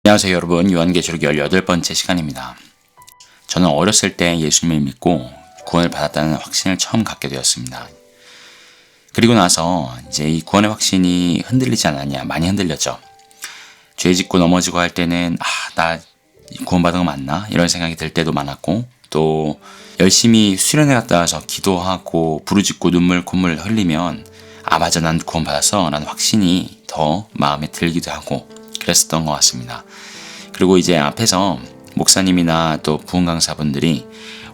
안녕하세요 여러분, 요한계시록 18번째 시간입니다. 저는 어렸을 때 예수님을 믿고 구원을 받았다는 확신을 처음 갖게 되었습니다. 그리고 나서 이제 이 구원의 확신이 흔들리지 않았냐, 많이 흔들렸죠. 죄 짓고 넘어지고 할 때는 나 구원받은 거 맞나? 이런 생각이 들 때도 많았고, 또 열심히 수련회 갔다 와서 기도하고 부르짖고 눈물 콧물 흘리면 맞아, 난 구원받았어 라는 확신이 더 마음에 들기도 하고 그랬었던 것 같습니다. 그리고 이제 앞에서 목사님이나 또 부흥 강사분들이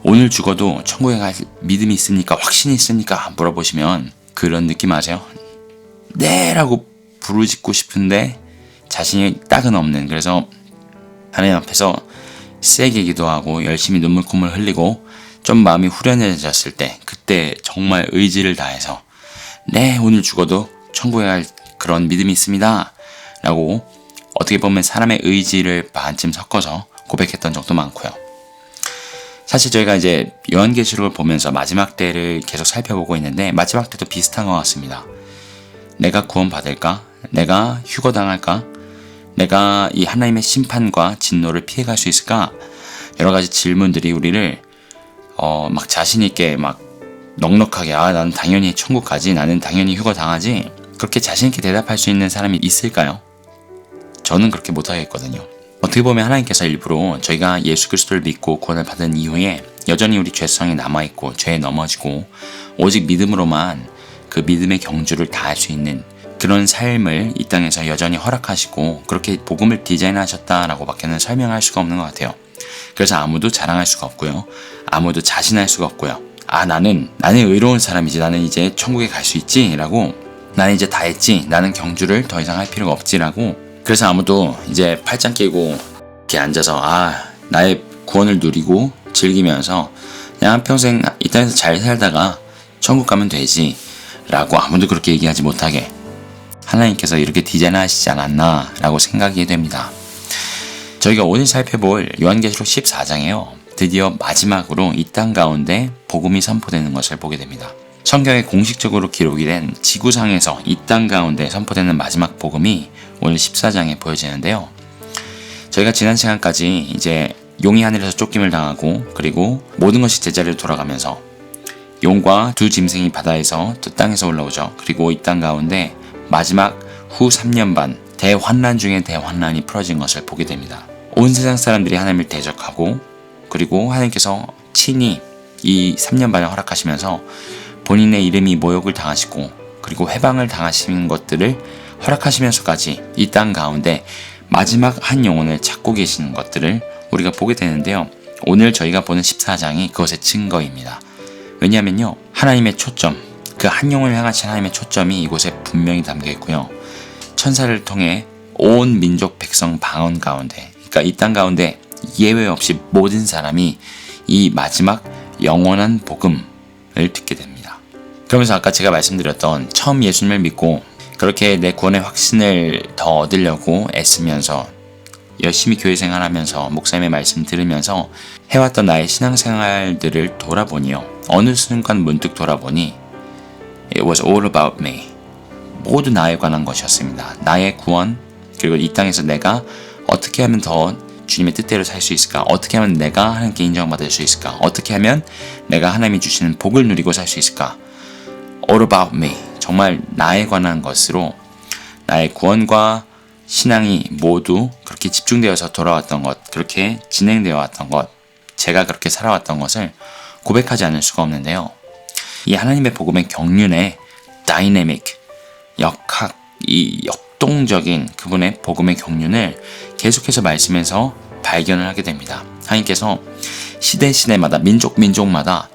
오늘 죽어도 천국에 갈 믿음이 있습니까? 확신이 있습니까? 물어보시면 그런 느낌 아세요? 네! 라고 부르짖고 싶은데 자신이 딱은 없는, 그래서 하나님 앞에서 세게 기도하고 열심히 눈물 콧물 흘리고 좀 마음이 후련해졌을 때, 그때 정말 의지를 다해서 네, 오늘 죽어도 천국에 갈 그런 믿음이 있습니다 라고 어떻게 보면 사람의 의지를 반쯤 섞어서 고백했던 적도 많고요. 사실 저희가 이제 요한계시록을 보면서 마지막 때를 계속 살펴보고 있는데 마지막 때도 비슷한 것 같습니다. 내가 구원받을까? 내가 휴거당할까? 내가 이 하나님의 심판과 진노를 피해갈 수 있을까? 여러 가지 질문들이 우리를 막 자신있게 막 넉넉하게 나는 당연히 천국 가지, 나는 당연히 휴거당하지, 그렇게 자신있게 대답할 수 있는 사람이 있을까요? 저는 그렇게 못하겠거든요. 어떻게 보면 하나님께서 일부러 저희가 예수 그리스도를 믿고 구원을 받은 이후에 여전히 우리 죄성이 남아있고 죄에 넘어지고 오직 믿음으로만 그 믿음의 경주를 다할 수 있는 그런 삶을 이 땅에서 여전히 허락하시고 그렇게 복음을 디자인하셨다라고 밖에는 설명할 수가 없는 것 같아요. 그래서 아무도 자랑할 수가 없고요. 아무도 자신할 수가 없고요. 나는 의로운 사람이지, 나는 이제 천국에 갈 수 있지 라고, 나는 이제 다 했지, 나는 경주를 더 이상 할 필요가 없지 라고, 그래서 아무도 이제 팔짱 끼고 이렇게 앉아서 나의 구원을 누리고 즐기면서 그냥 평생 이 땅에서 잘 살다가 천국 가면 되지 라고 아무도 그렇게 얘기하지 못하게 하나님께서 이렇게 디자인하시지 않았나 라고 생각이 됩니다. 저희가 오늘 살펴볼 요한계시록 14장에요, 드디어 마지막으로 이 땅 가운데 복음이 선포되는 것을 보게 됩니다. 성경에 공식적으로 기록이 된 지구상에서 이 땅 가운데 선포되는 마지막 복음이 오늘 14장에 보여지는데요. 저희가 지난 시간까지 이제 용이 하늘에서 쫓김을 당하고, 그리고 모든 것이 제자리로 돌아가면서 용과 두 짐승이 바다에서 또 땅에서 올라오죠. 그리고 이 땅 가운데 마지막 후 3년 반 대환난 중에 대환난이 풀어진 것을 보게 됩니다. 온 세상 사람들이 하나님을 대적하고, 그리고 하나님께서 친히 이 3년 반을 허락하시면서 본인의 이름이 모욕을 당하시고, 그리고 회방을 당하시는 것들을 허락하시면서까지 이 땅 가운데 마지막 한 영혼을 찾고 계시는 것들을 우리가 보게 되는데요. 오늘 저희가 보는 14장이 그것의 증거입니다. 왜냐하면요, 하나님의 초점, 그 한 영혼을 향하신 하나님의 초점이 이곳에 분명히 담겨 있고요. 천사를 통해 온 민족 백성 방언 가운데, 그러니까 이 땅 가운데 예외 없이 모든 사람이 이 마지막 영원한 복음을 듣게 됩니다. 그러면서 아까 제가 말씀드렸던 처음 예수님을 믿고 그렇게 내 구원의 확신을 더 얻으려고 애쓰면서 열심히 교회 생활하면서 목사님의 말씀 들으면서 해왔던 나의 신앙생활들을 돌아보니요, 어느 순간 문득 돌아보니 It was all about me. 모두 나에 관한 것이었습니다. 나의 구원, 그리고 이 땅에서 내가 어떻게 하면 더 주님의 뜻대로 살 수 있을까? 어떻게 하면 내가 하나님께 인정받을 수 있을까? 어떻게 하면 내가 하나님이 주시는 복을 누리고 살 수 있을까? All about me. 정말 나에 관한 것으로 나의 구원과 신앙이 모두 그렇게 집중되어서 돌아왔던 것, 그렇게 진행되어 왔던 것, 제가 그렇게 살아왔던 것을 고백하지 않을 수가 없는데요. 이 하나님의 복음의 경륜의 다이내믹, 이 역동적인 그분의 복음의 경륜을 계속해서 말씀에서 발견을 하게 됩니다. 하나님께서 시대마다 민족마다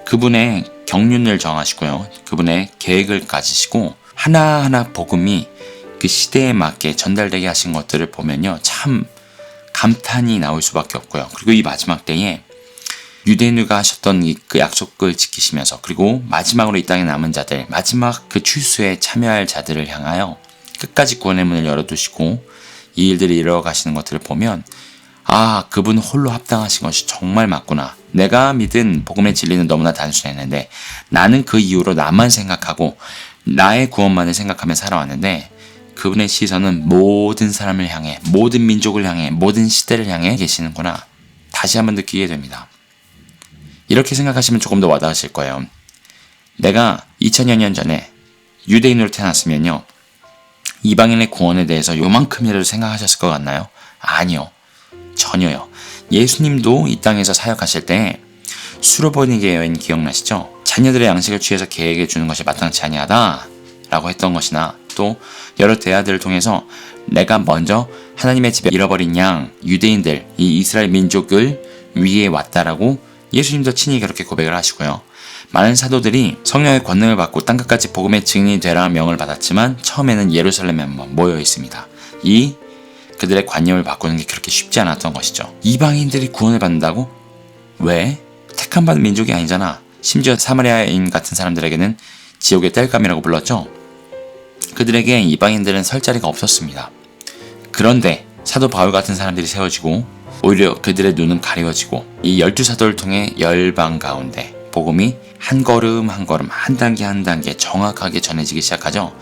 그분의 경륜을 정하시고요, 그분의 계획을 가지시고 하나하나 복음이 그 시대에 맞게 전달되게 하신 것들을 보면요, 참 감탄이 나올 수밖에 없고요. 그리고 이 마지막 때에 유대인들과 하셨던 그 약속을 지키시면서, 그리고 마지막으로 이 땅에 남은 자들, 마지막 그 출수에 참여할 자들을 향하여 끝까지 구원의 문을 열어두시고 이 일들이 이루어가시는 것들을 보면 그분 홀로 합당하신 것이 정말 맞구나. 내가 믿은 복음의 진리는 너무나 단순했는데 나는 그 이후로 나만 생각하고 나의 구원만을 생각하며 살아왔는데 그분의 시선은 모든 사람을 향해, 모든 민족을 향해, 모든 시대를 향해 계시는구나. 다시 한번 느끼게 됩니다. 이렇게 생각하시면 조금 더 와닿으실 거예요. 내가 2000여 년 전에 유대인으로 태어났으면요, 이방인의 구원에 대해서 요만큼이라도 생각하셨을 것 같나요? 아니요. 전혀요. 예수님도 이 땅에서 사역하실 때 수로보니게 여인 기억나시죠? 자녀들의 양식을 취해서 개에게 주는 것이 마땅치 아니하다 라고 했던 것이나, 또 여러 대화들을 통해서 내가 먼저 하나님의 집에 잃어버린 양 유대인들, 이 이스라엘 민족을 위해 왔다라고 예수님도 친히 그렇게 고백을 하시고요. 많은 사도들이 성령의 권능을 받고 땅끝까지 복음의 증인이 되라 명을 받았지만 처음에는 예루살렘에 모여 있습니다. 이 그들의 관념을 바꾸는 게 그렇게 쉽지 않았던 것이죠. 이방인들이 구원을 받는다고? 왜? 택함 받은 민족이 아니잖아. 심지어 사마리아인 같은 사람들에게는 지옥의 땔감이라고 불렀죠. 그들에게 이방인들은 설 자리가 없었습니다. 그런데 사도 바울 같은 사람들이 세워지고 오히려 그들의 눈은 가리워지고 이 12사도를 통해 열방 가운데 복음이 한 걸음 한 걸음, 한 단계 한 단계 정확하게 전해지기 시작하죠.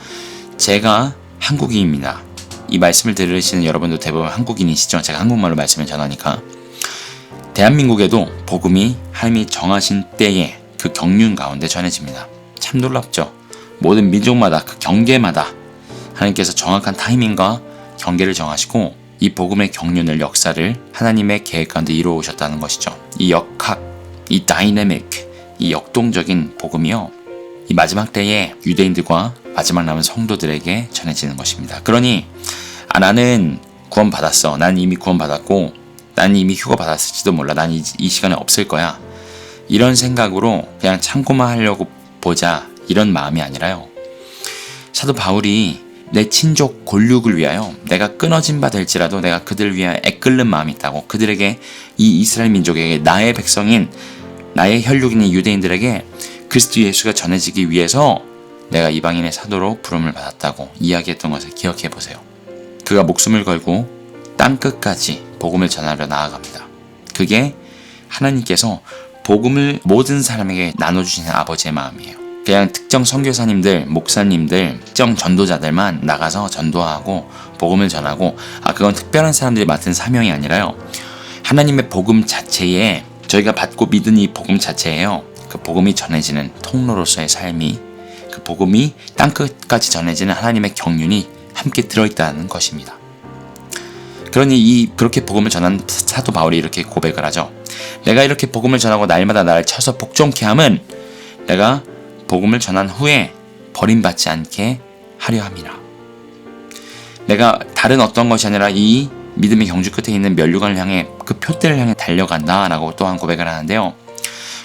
제가 한국인입니다. 이 말씀을 들으시는 여러분도 대부분 한국인이시죠. 제가 한국말로 말씀을 전하니까. 대한민국에도 복음이 하나님이 정하신 때에 그 경륜 가운데 전해집니다. 참 놀랍죠. 모든 민족마다 그 경계마다 하나님께서 정확한 타이밍과 경계를 정하시고 이 복음의 경륜을, 역사를 하나님의 계획 가운데 이루어 오셨다는 것이죠. 이 역학, 이 다이내믹, 이 역동적인 복음이요, 이 마지막 때에 유대인들과 마지막 남은 성도들에게 전해지는 것입니다. 그러니 나는 구원 받았어. 난 이미 구원 받았고 난 이미 휴가 받았을지도 몰라. 난 이 시간에 없을 거야. 이런 생각으로 그냥 참고만 하려고 보자, 이런 마음이 아니라요. 사도 바울이 내 친족 골육을 위하여 내가 끊어진 바 될지라도 내가 그들을 위하여 애끓는 마음이 있다고, 그들에게, 이 이스라엘 민족에게, 나의 백성인, 나의 혈육인 유대인들에게 그리스도 예수가 전해지기 위해서 내가 이방인의 사도로 부름을 받았다고 이야기했던 것을 기억해 보세요. 그가 목숨을 걸고 땅끝까지 복음을 전하려 나아갑니다. 그게 하나님께서 복음을 모든 사람에게 나눠주시는 아버지의 마음이에요. 그냥 특정 선교사님들, 목사님들, 특정 전도자들만 나가서 전도하고 복음을 전하고, 그건 특별한 사람들이 맡은 사명이 아니라요. 하나님의 복음 자체에, 저희가 받고 믿은 이 복음 자체예요. 그 복음이 전해지는 통로로서의 삶이, 그 복음이 땅끝까지 전해지는 하나님의 경륜이 함께 들어있다는 것입니다. 그러니 그렇게 복음을 전한 사도 바울이 이렇게 고백을 하죠. 내가 이렇게 복음을 전하고 날마다 나를 쳐서 복종케 함은 내가 복음을 전한 후에 버림받지 않게 하려 함이라. 내가 다른 어떤 것이 아니라 이 믿음의 경주 끝에 있는 면류관을 향해, 그 표대를 향해 달려간다 라고 또한 고백을 하는데요.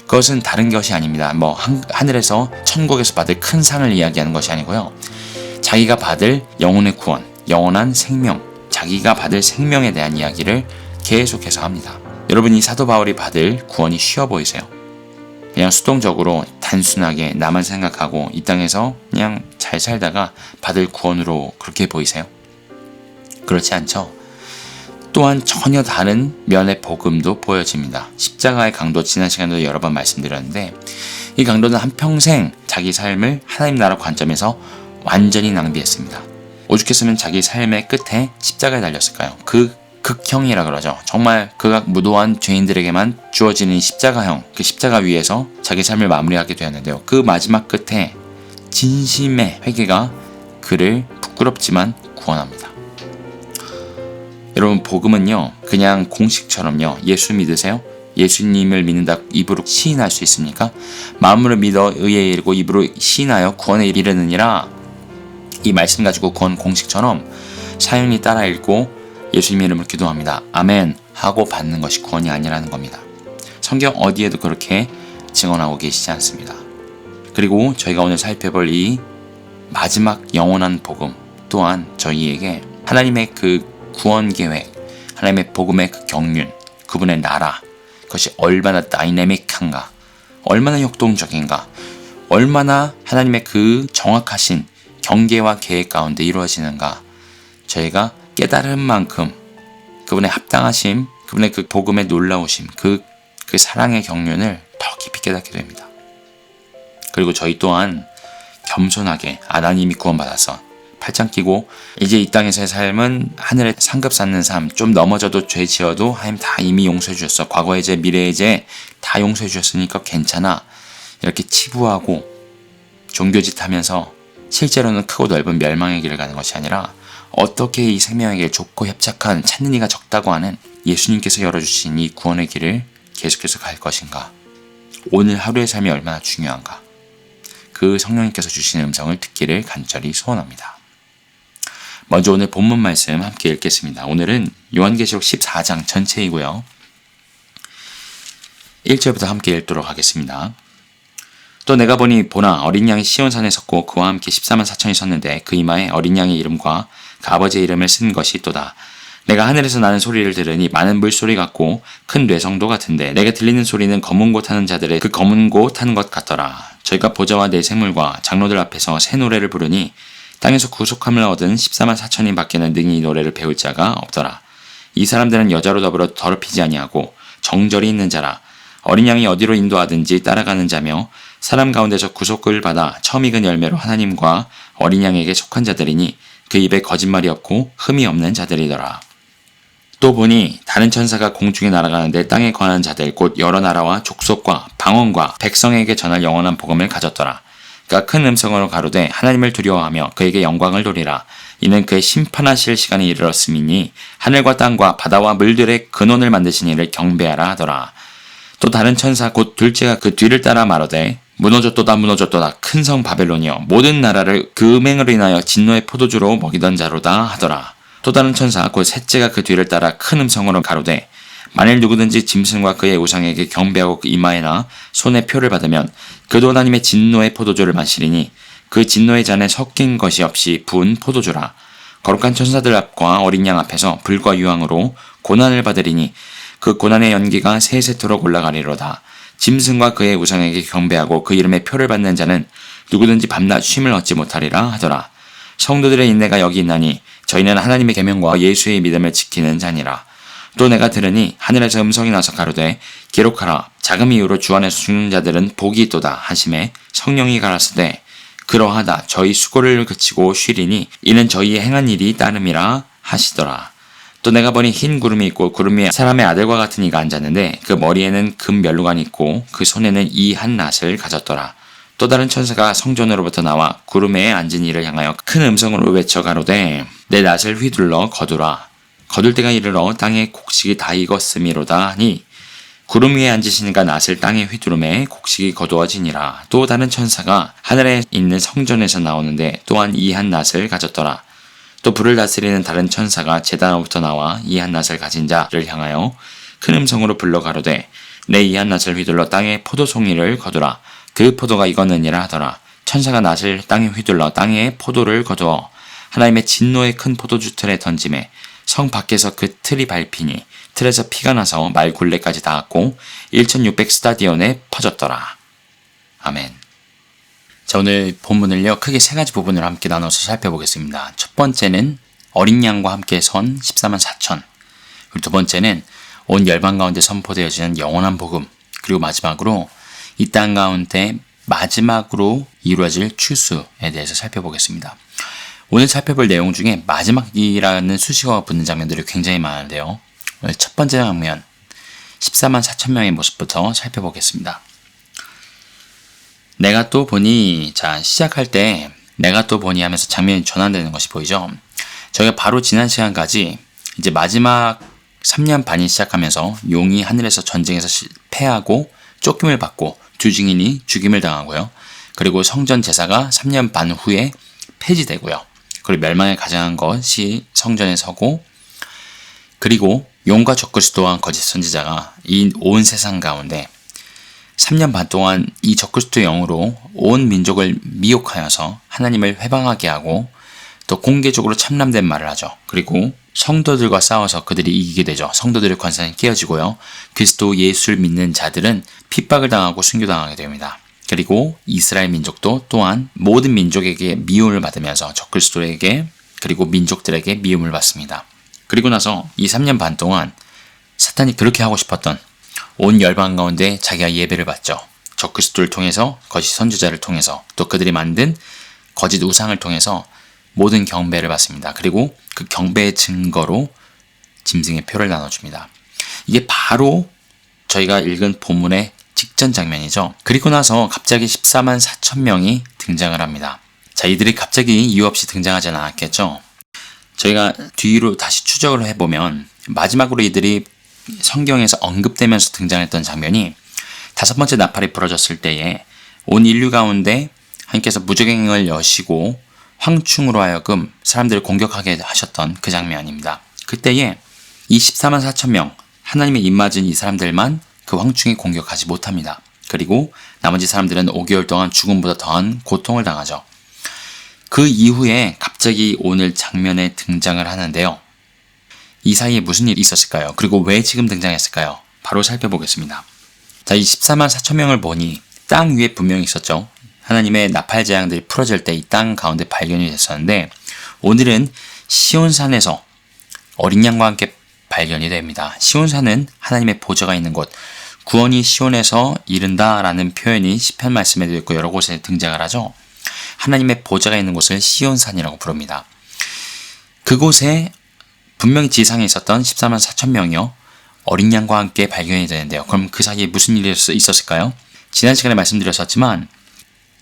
그것은 다른 것이 아닙니다. 하늘에서 천국에서 받을 큰 상을 이야기하는 것이 아니고요. 자기가 받을 영혼의 구원, 영원한 생명, 자기가 받을 생명에 대한 이야기를 계속해서 합니다. 여러분, 이 사도 바울이 받을 구원이 쉬워 보이세요? 그냥 수동적으로 단순하게 나만 생각하고 이 땅에서 그냥 잘 살다가 받을 구원으로 그렇게 보이세요? 그렇지 않죠? 또한 전혀 다른 면의 복음도 보여집니다. 십자가의 강도, 지난 시간에도 여러 번 말씀드렸는데, 이 강도는 한평생 자기 삶을 하나님 나라 관점에서 완전히 낭비했습니다. 오죽했으면 자기 삶의 끝에 십자가에 달렸을까요? 그 극형이라 그러죠. 정말 극악 무도한 죄인들에게만 주어지는 십자가형, 그 십자가 위에서 자기 삶을 마무리하게 되었는데요. 그 마지막 끝에 진심의 회개가 그를 부끄럽지만 구원합니다. 여러분, 복음은요, 그냥 공식처럼요, 예수 믿으세요? 예수님을 믿는다 입으로 시인할 수 있습니까? 마음으로 믿어 의에 이르고 입으로 시인하여 구원에 이르느니라. 이 말씀 가지고 구원 공식처럼 사연이 따라 읽고 예수님 이름으로 기도합니다, 아멘 하고 받는 것이 구원이 아니라는 겁니다. 성경 어디에도 그렇게 증언하고 계시지 않습니다. 그리고 저희가 오늘 살펴볼 이 마지막 영원한 복음 또한 저희에게 하나님의 그 구원 계획, 하나님의 복음의 그 경륜, 그분의 나라, 그것이 얼마나 다이내믹한가, 얼마나 역동적인가, 얼마나 하나님의 그 정확하신 경계와 계획 가운데 이루어지는가, 저희가 깨달은 만큼 그분의 합당하심, 그분의 그 복음의 놀라우심, 그 사랑의 경륜을 더 깊이 깨닫게 됩니다. 그리고 저희 또한 겸손하게, 난 이미 구원받았어, 팔짱 끼고 이제 이 땅에서의 삶은 하늘에 상급 쌓는 삶, 좀 넘어져도 죄 지어도 하나님 다 이미 용서해 주셨어. 과거의 죄, 미래의 죄 다 용서해 주셨으니까 괜찮아. 이렇게 치부하고 종교짓 하면서 실제로는 크고 넓은 멸망의 길을 가는 것이 아니라 어떻게 이 생명의 길 좁고 협착한 찾는 이가 적다고 하는 예수님께서 열어주신 이 구원의 길을 계속해서 갈 것인가? 오늘 하루의 삶이 얼마나 중요한가? 그 성령님께서 주시는 음성을 듣기를 간절히 소원합니다. 먼저 오늘 본문 말씀 함께 읽겠습니다. 오늘은 요한계시록 14장 전체이고요. 1절부터 함께 읽도록 하겠습니다. 또 내가 보나 어린 양이 시온산에 섰고 그와 함께 14만 4천이 섰는데 그 이마에 어린 양의 이름과 그 아버지의 이름을 쓴 것이 있도다. 내가 하늘에서 나는 소리를 들으니 많은 물소리 같고 큰 뇌성도 같은데 내게 들리는 소리는 검은 곳 하는 자들의 그 검은 곳 하는 것 같더라. 저희가 보좌와 내 생물과 장로들 앞에서 새 노래를 부르니 땅에서 구속함을 얻은 14만 4천인 밖에는 능히 이 노래를 배울 자가 없더라. 이 사람들은 여자로 더불어 더럽히지 아니하고 정절이 있는 자라. 어린 양이 어디로 인도하든지 따라가는 자며 사람 가운데서 구속을 받아 처음 익은 열매로 하나님과 어린 양에게 속한 자들이니 그 입에 거짓말이 없고 흠이 없는 자들이더라. 또 보니 다른 천사가 공중에 날아가는데 땅에 거하는 자들 곧 여러 나라와 족속과 방언과 백성에게 전할 영원한 복음을 가졌더라. 그가 큰 음성으로 가로되 하나님을 두려워하며 그에게 영광을 돌리라. 이는 그의 심판하실 시간이 이르렀음이니 하늘과 땅과 바다와 물들의 근원을 만드신 이를 경배하라 하더라. 또 다른 천사 곧 둘째가 그 뒤를 따라 말하되 무너졌도다 무너졌도다 큰 성 바벨론이여 모든 나라를 그 음행으로 인하여 진노의 포도주로 먹이던 자로다 하더라. 또 다른 천사 곧 셋째가 그 뒤를 따라 큰 음성으로 가로되 만일 누구든지 짐승과 그의 우상에게 경배하고 그 이마에나 손에 표를 받으면 그도 하나님의 진노의 포도주를 마시리니 그 진노의 잔에 섞인 것이 없이 부은 포도주라. 거룩한 천사들 앞과 어린 양 앞에서 불과 유황으로 고난을 받으리니 그 고난의 연기가 세세토록 올라가리로다. 짐승과 그의 우상에게 경배하고 그 이름의 표를 받는 자는 누구든지 밤낮 쉼을 얻지 못하리라 하더라. 성도들의 인내가 여기 있나니 저희는 하나님의 계명과 예수의 믿음을 지키는 자니라. 또 내가 들으니 하늘에서 음성이 나서 가로되 기록하라. 자금 이후로 주 안에서 죽는 자들은 복이 있도다 하심에 성령이 가라사대 그러하다. 저희 수고를 그치고 쉬리니 이는 저희의 행한 일이 따름이라 하시더라. 또 내가 보니 흰 구름이 있고 구름 위에 사람의 아들과 같은 이가 앉았는데 그 머리에는 금 면류관이 있고 그 손에는 이 한 낫을 가졌더라. 또 다른 천사가 성전으로부터 나와 구름에 앉은 이를 향하여 큰 음성으로 외쳐 가로되 내 낫을 휘둘러 거두라. 거둘 때가 이르러 땅에 곡식이 다 익었음이로다 하니 구름 위에 앉으시니가 낫을 땅에 휘두름에 곡식이 거두어지니라. 또 다른 천사가 하늘에 있는 성전에서 나오는데 또한 이 한 낫을 가졌더라. 또 불을 다스리는 다른 천사가 제단으로부터 나와 이 한 낫을 가진 자를 향하여 큰 음성으로 불러 가로되 내 이 한 낫을 휘둘러 땅에 포도송이를 거두라. 그 포도가 익었느니라 하더라. 천사가 낫을 땅에 휘둘러 땅에 포도를 거두어 하나님의 진노의 큰 포도주 틀에 던짐에 성 밖에서 그 틀이 밟히니 틀에서 피가 나서 말 굴레까지 닿았고 1600 스타디온에 퍼졌더라. 아멘. 자, 오늘 본문을요 크게 세 가지 부분으로 함께 나눠서 살펴보겠습니다. 첫 번째는 어린 양과 함께 선 14만 4천, 그리고 두 번째는 온 열방 가운데 선포되어지는 영원한 복음, 그리고 마지막으로 이 땅 가운데 마지막으로 이루어질 추수에 대해서 살펴보겠습니다. 오늘 살펴볼 내용 중에 마지막이라는 수식어가 붙는 장면들이 굉장히 많은데요. 오늘 첫 번째 장면 14만 4천 명의 모습부터 살펴보겠습니다. 내가 또 보니, 자, 시작할 때 내가 또 보니 하면서 장면이 전환되는 것이 보이죠. 저희가 바로 지난 시간까지 이제 마지막 3년 반이 시작하면서 용이 하늘에서 전쟁에서 패하고 쫓김을 받고 두 증인이 죽임을 당하고요. 그리고 성전 제사가 3년 반 후에 폐지되고요. 그리고 멸망에 가장한 것이 성전에 서고, 그리고 용과 적그리스도 또한 거짓 선지자가 이 온 세상 가운데 3년 반 동안 이 적그리스도의 영으로 온 민족을 미혹하여서 하나님을 회방하게 하고 또 공개적으로 참람된 말을 하죠. 그리고 성도들과 싸워서 그들이 이기게 되죠. 성도들의 관상이 깨어지고요. 그리스도 예수를 믿는 자들은 핍박을 당하고 순교당하게 됩니다. 그리고 이스라엘 민족도 또한 모든 민족에게 미움을 받으면서 적그리스도에게 그리고 민족들에게 미움을 받습니다. 그리고 나서 이 3년 반 동안 사탄이 그렇게 하고 싶었던 온 열방 가운데 자기가 예배를 받죠. 적그리스도를 통해서, 거짓 선지자를 통해서, 또 그들이 만든 거짓 우상을 통해서 모든 경배를 받습니다. 그리고 그 경배의 증거로 짐승의 표를 나눠줍니다. 이게 바로 저희가 읽은 본문의 직전 장면이죠. 그리고 나서 갑자기 14만 4천 명이 등장을 합니다. 자, 이들이 갑자기 이유 없이 등장하지는 않았겠죠. 저희가 뒤로 다시 추적을 해보면 마지막으로 이들이 성경에서 언급되면서 등장했던 장면이 다섯 번째 나팔이 부러졌을 때에 온 인류 가운데 하나님께서 무적행을 여시고 황충으로 하여금 사람들을 공격하게 하셨던 그 장면입니다. 그때에 이 14만 4천 명 하나님의 입맞은 이 사람들만 그 황충이 공격하지 못합니다. 그리고 나머지 사람들은 5개월 동안 죽음보다 더한 고통을 당하죠. 그 이후에 갑자기 오늘 장면에 등장을 하는데요. 이 사이에 무슨 일이 있었을까요? 그리고 왜 지금 등장했을까요? 바로 살펴보겠습니다. 자, 이 14만 4천 명을 보니 땅 위에 분명히 있었죠. 하나님의 나팔 재앙들이 풀어질 때 이 땅 가운데 발견이 됐었는데 오늘은 시온산에서 어린 양과 함께 발견이 됩니다. 시온산은 하나님의 보좌가 있는 곳, 구원이 시온에서 이른다라는 표현이 시편 말씀에도 있고 여러 곳에 등장을 하죠. 하나님의 보좌가 있는 곳을 시온산이라고 부릅니다. 그곳에 분명히 지상에 있었던 14만 4천 명이요. 어린 양과 함께 발견이 되는데요. 그럼 그 사이에 무슨 일이 있었을까요? 지난 시간에 말씀드렸었지만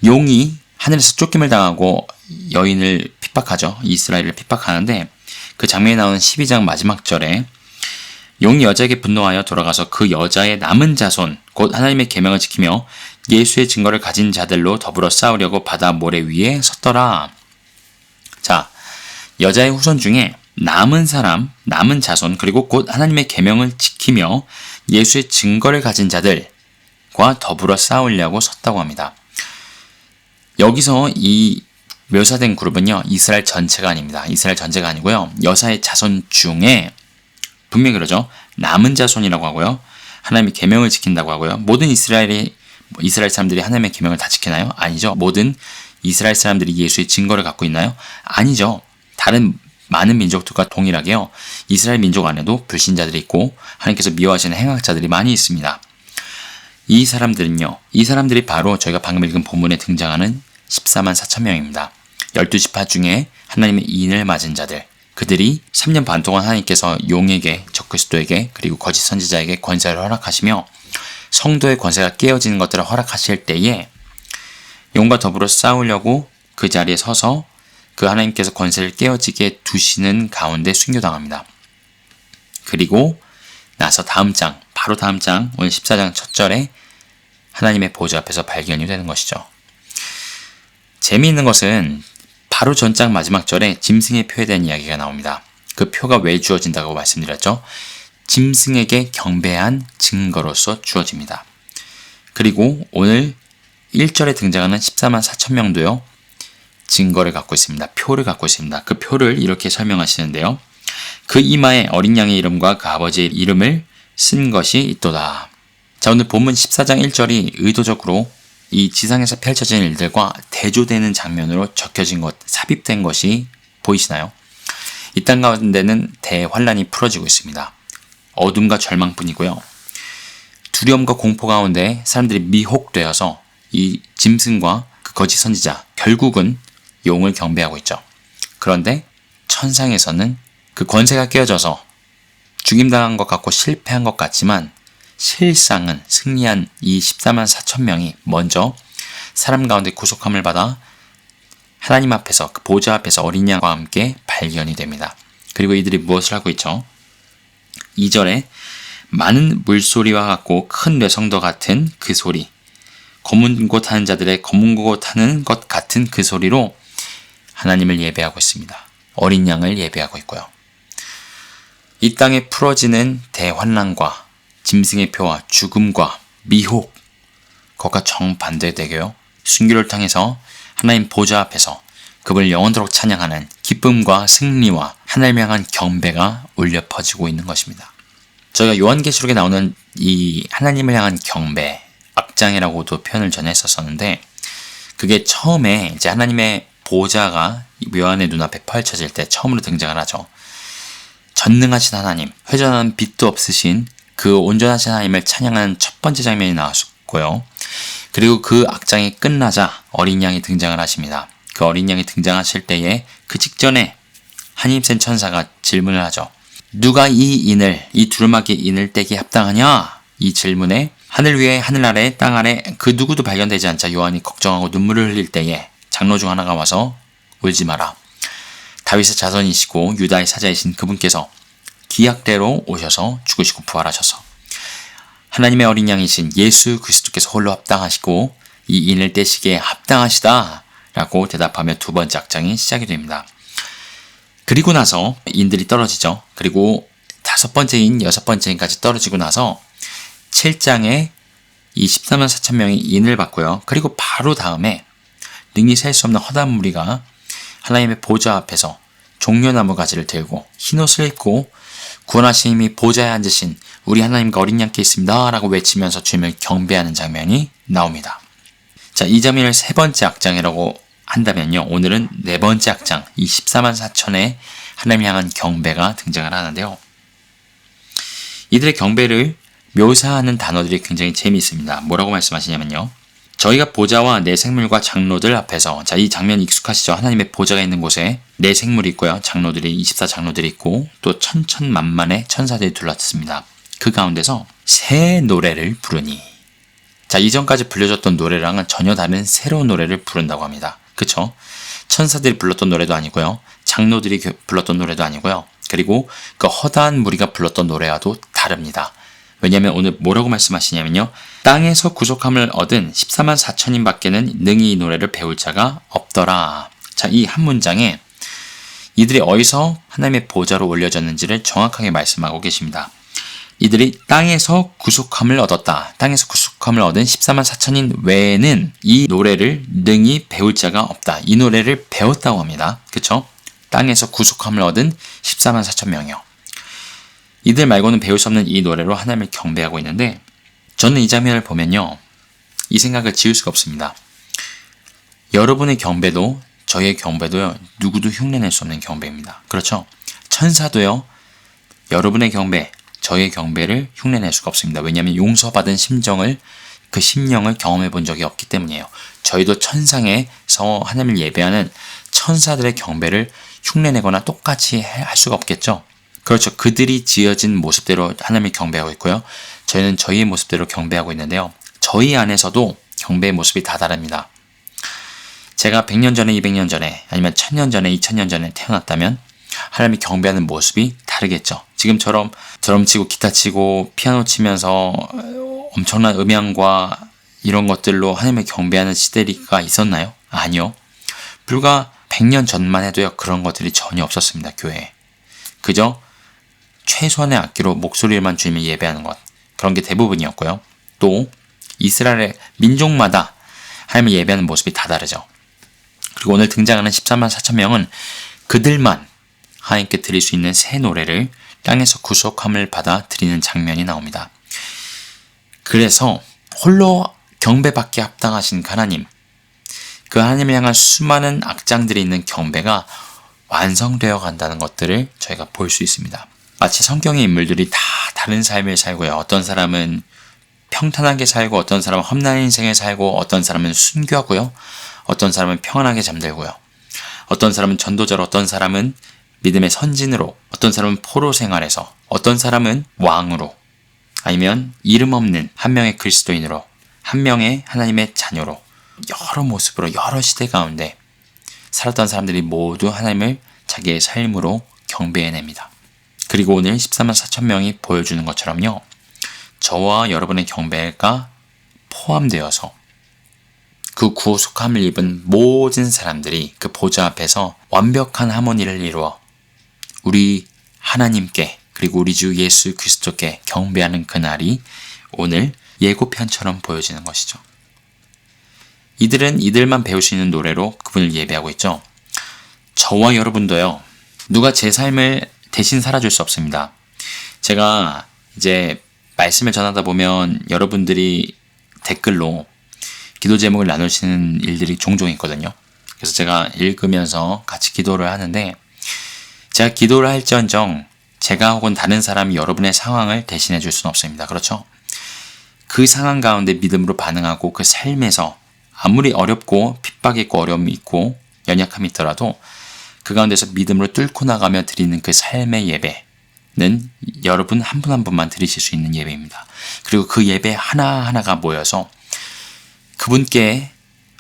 용이 하늘에서 쫓김을 당하고 여인을 핍박하죠. 이스라엘을 핍박하는데 그 장면이 나오는 12장 마지막 절에 용이 여자에게 분노하여 돌아가서 그 여자의 남은 자손 곧 하나님의 계명을 지키며 예수의 증거를 가진 자들로 더불어 싸우려고 바다 모래 위에 섰더라. 자, 여자의 후손 중에 남은 사람, 남은 자손 그리고 곧 하나님의 계명을 지키며 예수의 증거를 가진 자들과 더불어 싸우려고 섰다고 합니다. 여기서 이 묘사된 그룹은요, 이스라엘 전체가 아닙니다. 이스라엘 전체가 아니고요. 여사의 자손 중에 분명히 그러죠. 남은 자손이라고 하고요. 하나님의 계명을 지킨다고 하고요. 모든 이스라엘 사람들이 하나님의 계명을 다 지키나요? 아니죠. 모든 이스라엘 사람들이 예수의 증거를 갖고 있나요? 아니죠. 다른 많은 민족들과 동일하게요. 이스라엘 민족 안에도 불신자들이 있고 하나님께서 미워하시는 행악자들이 많이 있습니다. 이 사람들은요. 이 사람들이 바로 저희가 방금 읽은 본문에 등장하는 14만 4천 명입니다. 12지파 중에 하나님의 인을 맞은 자들, 그들이 3년 반 동안 하나님께서 용에게, 적그리스도에게 그리고 거짓 선지자에게 권세를 허락하시며 성도의 권세가 깨어지는 것들을 허락하실 때에 용과 더불어 싸우려고 그 자리에 서서 그 하나님께서 권세를 깨어지게 두시는 가운데 순교당합니다. 그리고 나서 바로 다음 장, 오늘 14장 첫 절에 하나님의 보좌 앞에서 발견이 되는 것이죠. 재미있는 것은 바로 전장 마지막 절에 짐승의 표에 대한 이야기가 나옵니다. 그 표가 왜 주어진다고 말씀드렸죠? 짐승에게 경배한 증거로서 주어집니다. 그리고 오늘 1절에 등장하는 14만 4천 명도요. 증거를 갖고 있습니다. 표를 갖고 있습니다. 그 표를 이렇게 설명하시는데요. 그 이마에 어린 양의 이름과 그 아버지의 이름을 쓴 것이 있도다. 자, 오늘 본문 14장 1절이 의도적으로 이 지상에서 펼쳐진 일들과 대조되는 장면으로 적혀진 것, 삽입된 것이 보이시나요? 이 땅 가운데는 대환란이 풀어지고 있습니다. 어둠과 절망뿐이고요. 두려움과 공포 가운데 사람들이 미혹되어서 이 짐승과 그 거짓 선지자, 결국은 용을 경배하고 있죠. 그런데 천상에서는 그 권세가 깨어져서 죽임당한 것 같고 실패한 것 같지만 실상은 승리한 이 14만 4천 명이 먼저 사람 가운데 구속함을 받아 하나님 앞에서 그 보좌 앞에서 어린 양과 함께 발견이 됩니다. 그리고 이들이 무엇을 하고 있죠? 2절에 많은 물소리와 같고 큰 뇌성도 같은 그 소리, 검은 곳 하는 자들의 검은 곳 하는 것 같은 그 소리로 하나님을 예배하고 있습니다. 어린 양을 예배하고 있고요. 이 땅에 풀어지는 대환란과 짐승의 표와 죽음과 미혹, 그것과 정반대되게요. 순교를 통해서 하나님 보좌 앞에서 그분을 영원토록 찬양하는 기쁨과 승리와 하나님을 향한 경배가 울려 퍼지고 있는 것입니다. 저희가 요한계시록에 나오는 이 하나님을 향한 경배, 악장이라고도 표현을 전에 했었었는데 그게 처음에 이제 하나님의 보좌가 요한의 눈앞에 펼쳐질 때 처음으로 등장을 하죠. 전능하신 하나님, 회전하는 빛도 없으신 그 온전하신 하나님을 찬양하는 첫 번째 장면이 나왔고요. 그리고 그 악장이 끝나자 어린 양이 등장을 하십니다. 그 어린 양이 등장하실 때에 그 직전에 한힘 센 천사가 질문을 하죠. 누가 이 두루마기 인을 떼기에 합당하냐? 이 질문에 하늘 위에 하늘 아래 땅 아래 그 누구도 발견되지 않자 요한이 걱정하고 눈물을 흘릴 때에 장로 중 하나가 와서 울지 마라. 다윗의 자손이시고 유다의 사자이신 그분께서 기약대로 오셔서 죽으시고 부활하셔서 하나님의 어린 양이신 예수 그리스도께서 홀로 합당하시고 이 인을 떼시기에 합당하시다 라고 대답하며 두 번째 악장이 시작이 됩니다. 그리고 나서 인들이 떨어지죠. 그리고 다섯 번째 인, 여섯 번째 인까지 떨어지고 나서 7장에 이 14만 4천 명이 인을 받고요. 그리고 바로 다음에 능히 셀 수 없는 허다한 무리가 하나님의 보좌 앞에서 종려나무 가지를 들고 흰옷을 입고 구원하신 이미 보좌에 앉으신 우리 하나님과 어린 양께 있습니다 라고 외치면서 주님을 경배하는 장면이 나옵니다. 자, 이 장면을 세 번째 악장이라고 한다면요. 오늘은 네 번째 악장, 이 14만 4천의 하나님 향한 경배가 등장을 하는데요. 이들의 경배를 묘사하는 단어들이 굉장히 재미있습니다. 뭐라고 말씀하시냐면요. 저희가 보좌와 내 생물과 장로들 앞에서, 자, 이 장면 익숙하시죠? 하나님의 보좌가 있는 곳에 내 생물이 있고요. 장로들이 24장로들이 있고 또 천천만만의 천사들이 둘러쌌습니다. 그 가운데서 새 노래를 부르니. 자, 이전까지 불려졌던 노래랑은 전혀 다른 새로운 노래를 부른다고 합니다. 그쵸? 천사들이 불렀던 노래도 아니고요. 장로들이 불렀던 노래도 아니고요. 그리고 그 허다한 무리가 불렀던 노래와도 다릅니다. 왜냐하면 오늘 뭐라고 말씀하시냐면요. 땅에서 구속함을 얻은 14만 4천인 밖에는 능히 이 노래를 배울 자가 없더라. 자, 이 한 문장에 이들이 어디서 하나님의 보좌로 올려졌는지를 정확하게 말씀하고 계십니다. 이들이 땅에서 구속함을 얻었다. 땅에서 구속함을 얻은 14만 4천인 외에는 이 노래를 능히 배울 자가 없다. 이 노래를 배웠다고 합니다. 그쵸? 땅에서 구속함을 얻은 14만 4천 명이요. 이들 말고는 배울 수 없는 이 노래로 하나님을 경배하고 있는데 저는 이 장면을 보면요. 이 생각을 지울 수가 없습니다. 여러분의 경배도 저희의 경배도요. 누구도 흉내낼 수 없는 경배입니다. 그렇죠? 천사도요. 여러분의 경배, 저희의 경배를 흉내낼 수가 없습니다. 왜냐하면 용서받은 심령을 경험해 본 적이 없기 때문이에요. 저희도 천상에서 하나님을 예배하는 천사들의 경배를 흉내내거나 똑같이 할 수가 없겠죠. 그렇죠. 그들이 지어진 모습대로 하나님을 경배하고 있고요. 저희는 저희의 모습대로 경배하고 있는데요. 저희 안에서도 경배의 모습이 다 다릅니다. 제가 100년 전에, 200년 전에, 아니면 1000년 전에, 2000년 전에 태어났다면 하나님을 경배하는 모습이 다르겠죠. 지금처럼 드럼 치고 기타 치고 피아노 치면서 엄청난 음향과 이런 것들로 하나님을 경배하는 시대가 있었나요? 아니요. 불과 100년 전만 해도요. 그런 것들이 전혀 없었습니다. 교회에. 그저 최소한의 악기로 목소리만 주님을 예배하는 것. 그런 게 대부분이었고요. 또 이스라엘의 민족마다 하나님을 예배하는 모습이 다 다르죠. 그리고 오늘 등장하는 14만 4천 명은 그들만 하나님께 드릴 수 있는 새 노래를 땅에서 구속함을 받아 드리는 장면이 나옵니다. 그래서 홀로 경배받기에 합당하신 하나님, 그 하나님을 향한 수많은 악장들이 있는 경배가 완성되어 간다는 것들을 저희가 볼 수 있습니다. 마치 성경의 인물들이 다 다른 삶을 살고요. 어떤 사람은 평탄하게 살고, 어떤 사람은 험난 인생을 살고, 어떤 사람은 순교하고요. 어떤 사람은 평안하게 잠들고요. 어떤 사람은 전도자로, 어떤 사람은 믿음의 선진으로, 어떤 사람은 포로 생활에서, 어떤 사람은 왕으로, 아니면 이름 없는 한 명의 그리스도인으로, 한 명의 하나님의 자녀로, 여러 모습으로 여러 시대 가운데 살았던 사람들이 모두 하나님을 자기의 삶으로 경배해냅니다. 그리고 오늘 14만 4천 명이 보여주는 것처럼요. 저와 여러분의 경배가 포함되어서 그 구속함을 입은 모든 사람들이 그 보좌 앞에서 완벽한 하모니를 이루어 우리 하나님께 그리고 우리 주 예수 그리스도께 경배하는 그날이 오늘 예고편처럼 보여지는 것이죠. 이들은 이들만 배울 수 있는 노래로 그분을 예배하고 있죠. 저와 여러분도요. 누가 제 삶을 대신 살아줄 수 없습니다. 제가 이제 말씀을 전하다 보면 여러분들이 댓글로 기도 제목을 나누시는 일들이 종종 있거든요. 그래서 제가 읽으면서 같이 기도를 하는데 제가 기도를 할지언정 제가 혹은 다른 사람이 여러분의 상황을 대신해 줄 수는 없습니다. 그렇죠? 그 상황 가운데 믿음으로 반응하고 그 삶에서 아무리 어렵고 핍박이 있고 어려움이 있고 연약함이 있더라도 그 가운데서 믿음으로 뚫고 나가며 드리는 그 삶의 예배는 여러분 한 분 한 분만 드리실 수 있는 예배입니다. 그리고 그 예배 하나하나가 모여서 그분께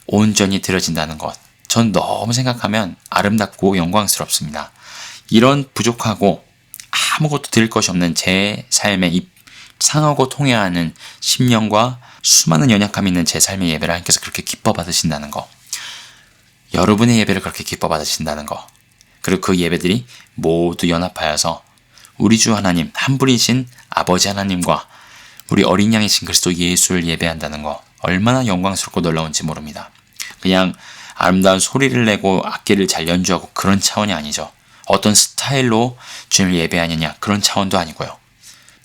온전히 드려진다는 것. 전 너무 생각하면 아름답고 영광스럽습니다. 이런 부족하고 아무것도 드릴 것이 없는 제 삶의 이 상하고 통해하는 심령과 수많은 연약함이 있는 제 삶의 예배를 하나님께서 그렇게 기뻐 받으신다는 거. 여러분의 예배를 그렇게 기뻐 받으신다는 거. 그리고 그 예배들이 모두 연합하여서 우리 주 하나님, 한 분이신 아버지 하나님과 우리 어린 양이신 그리스도 예수를 예배한다는 거. 얼마나 영광스럽고 놀라운지 모릅니다. 그냥 아름다운 소리를 내고 악기를 잘 연주하고 그런 차원이 아니죠. 어떤 스타일로 주님을 예배하느냐 그런 차원도 아니고요.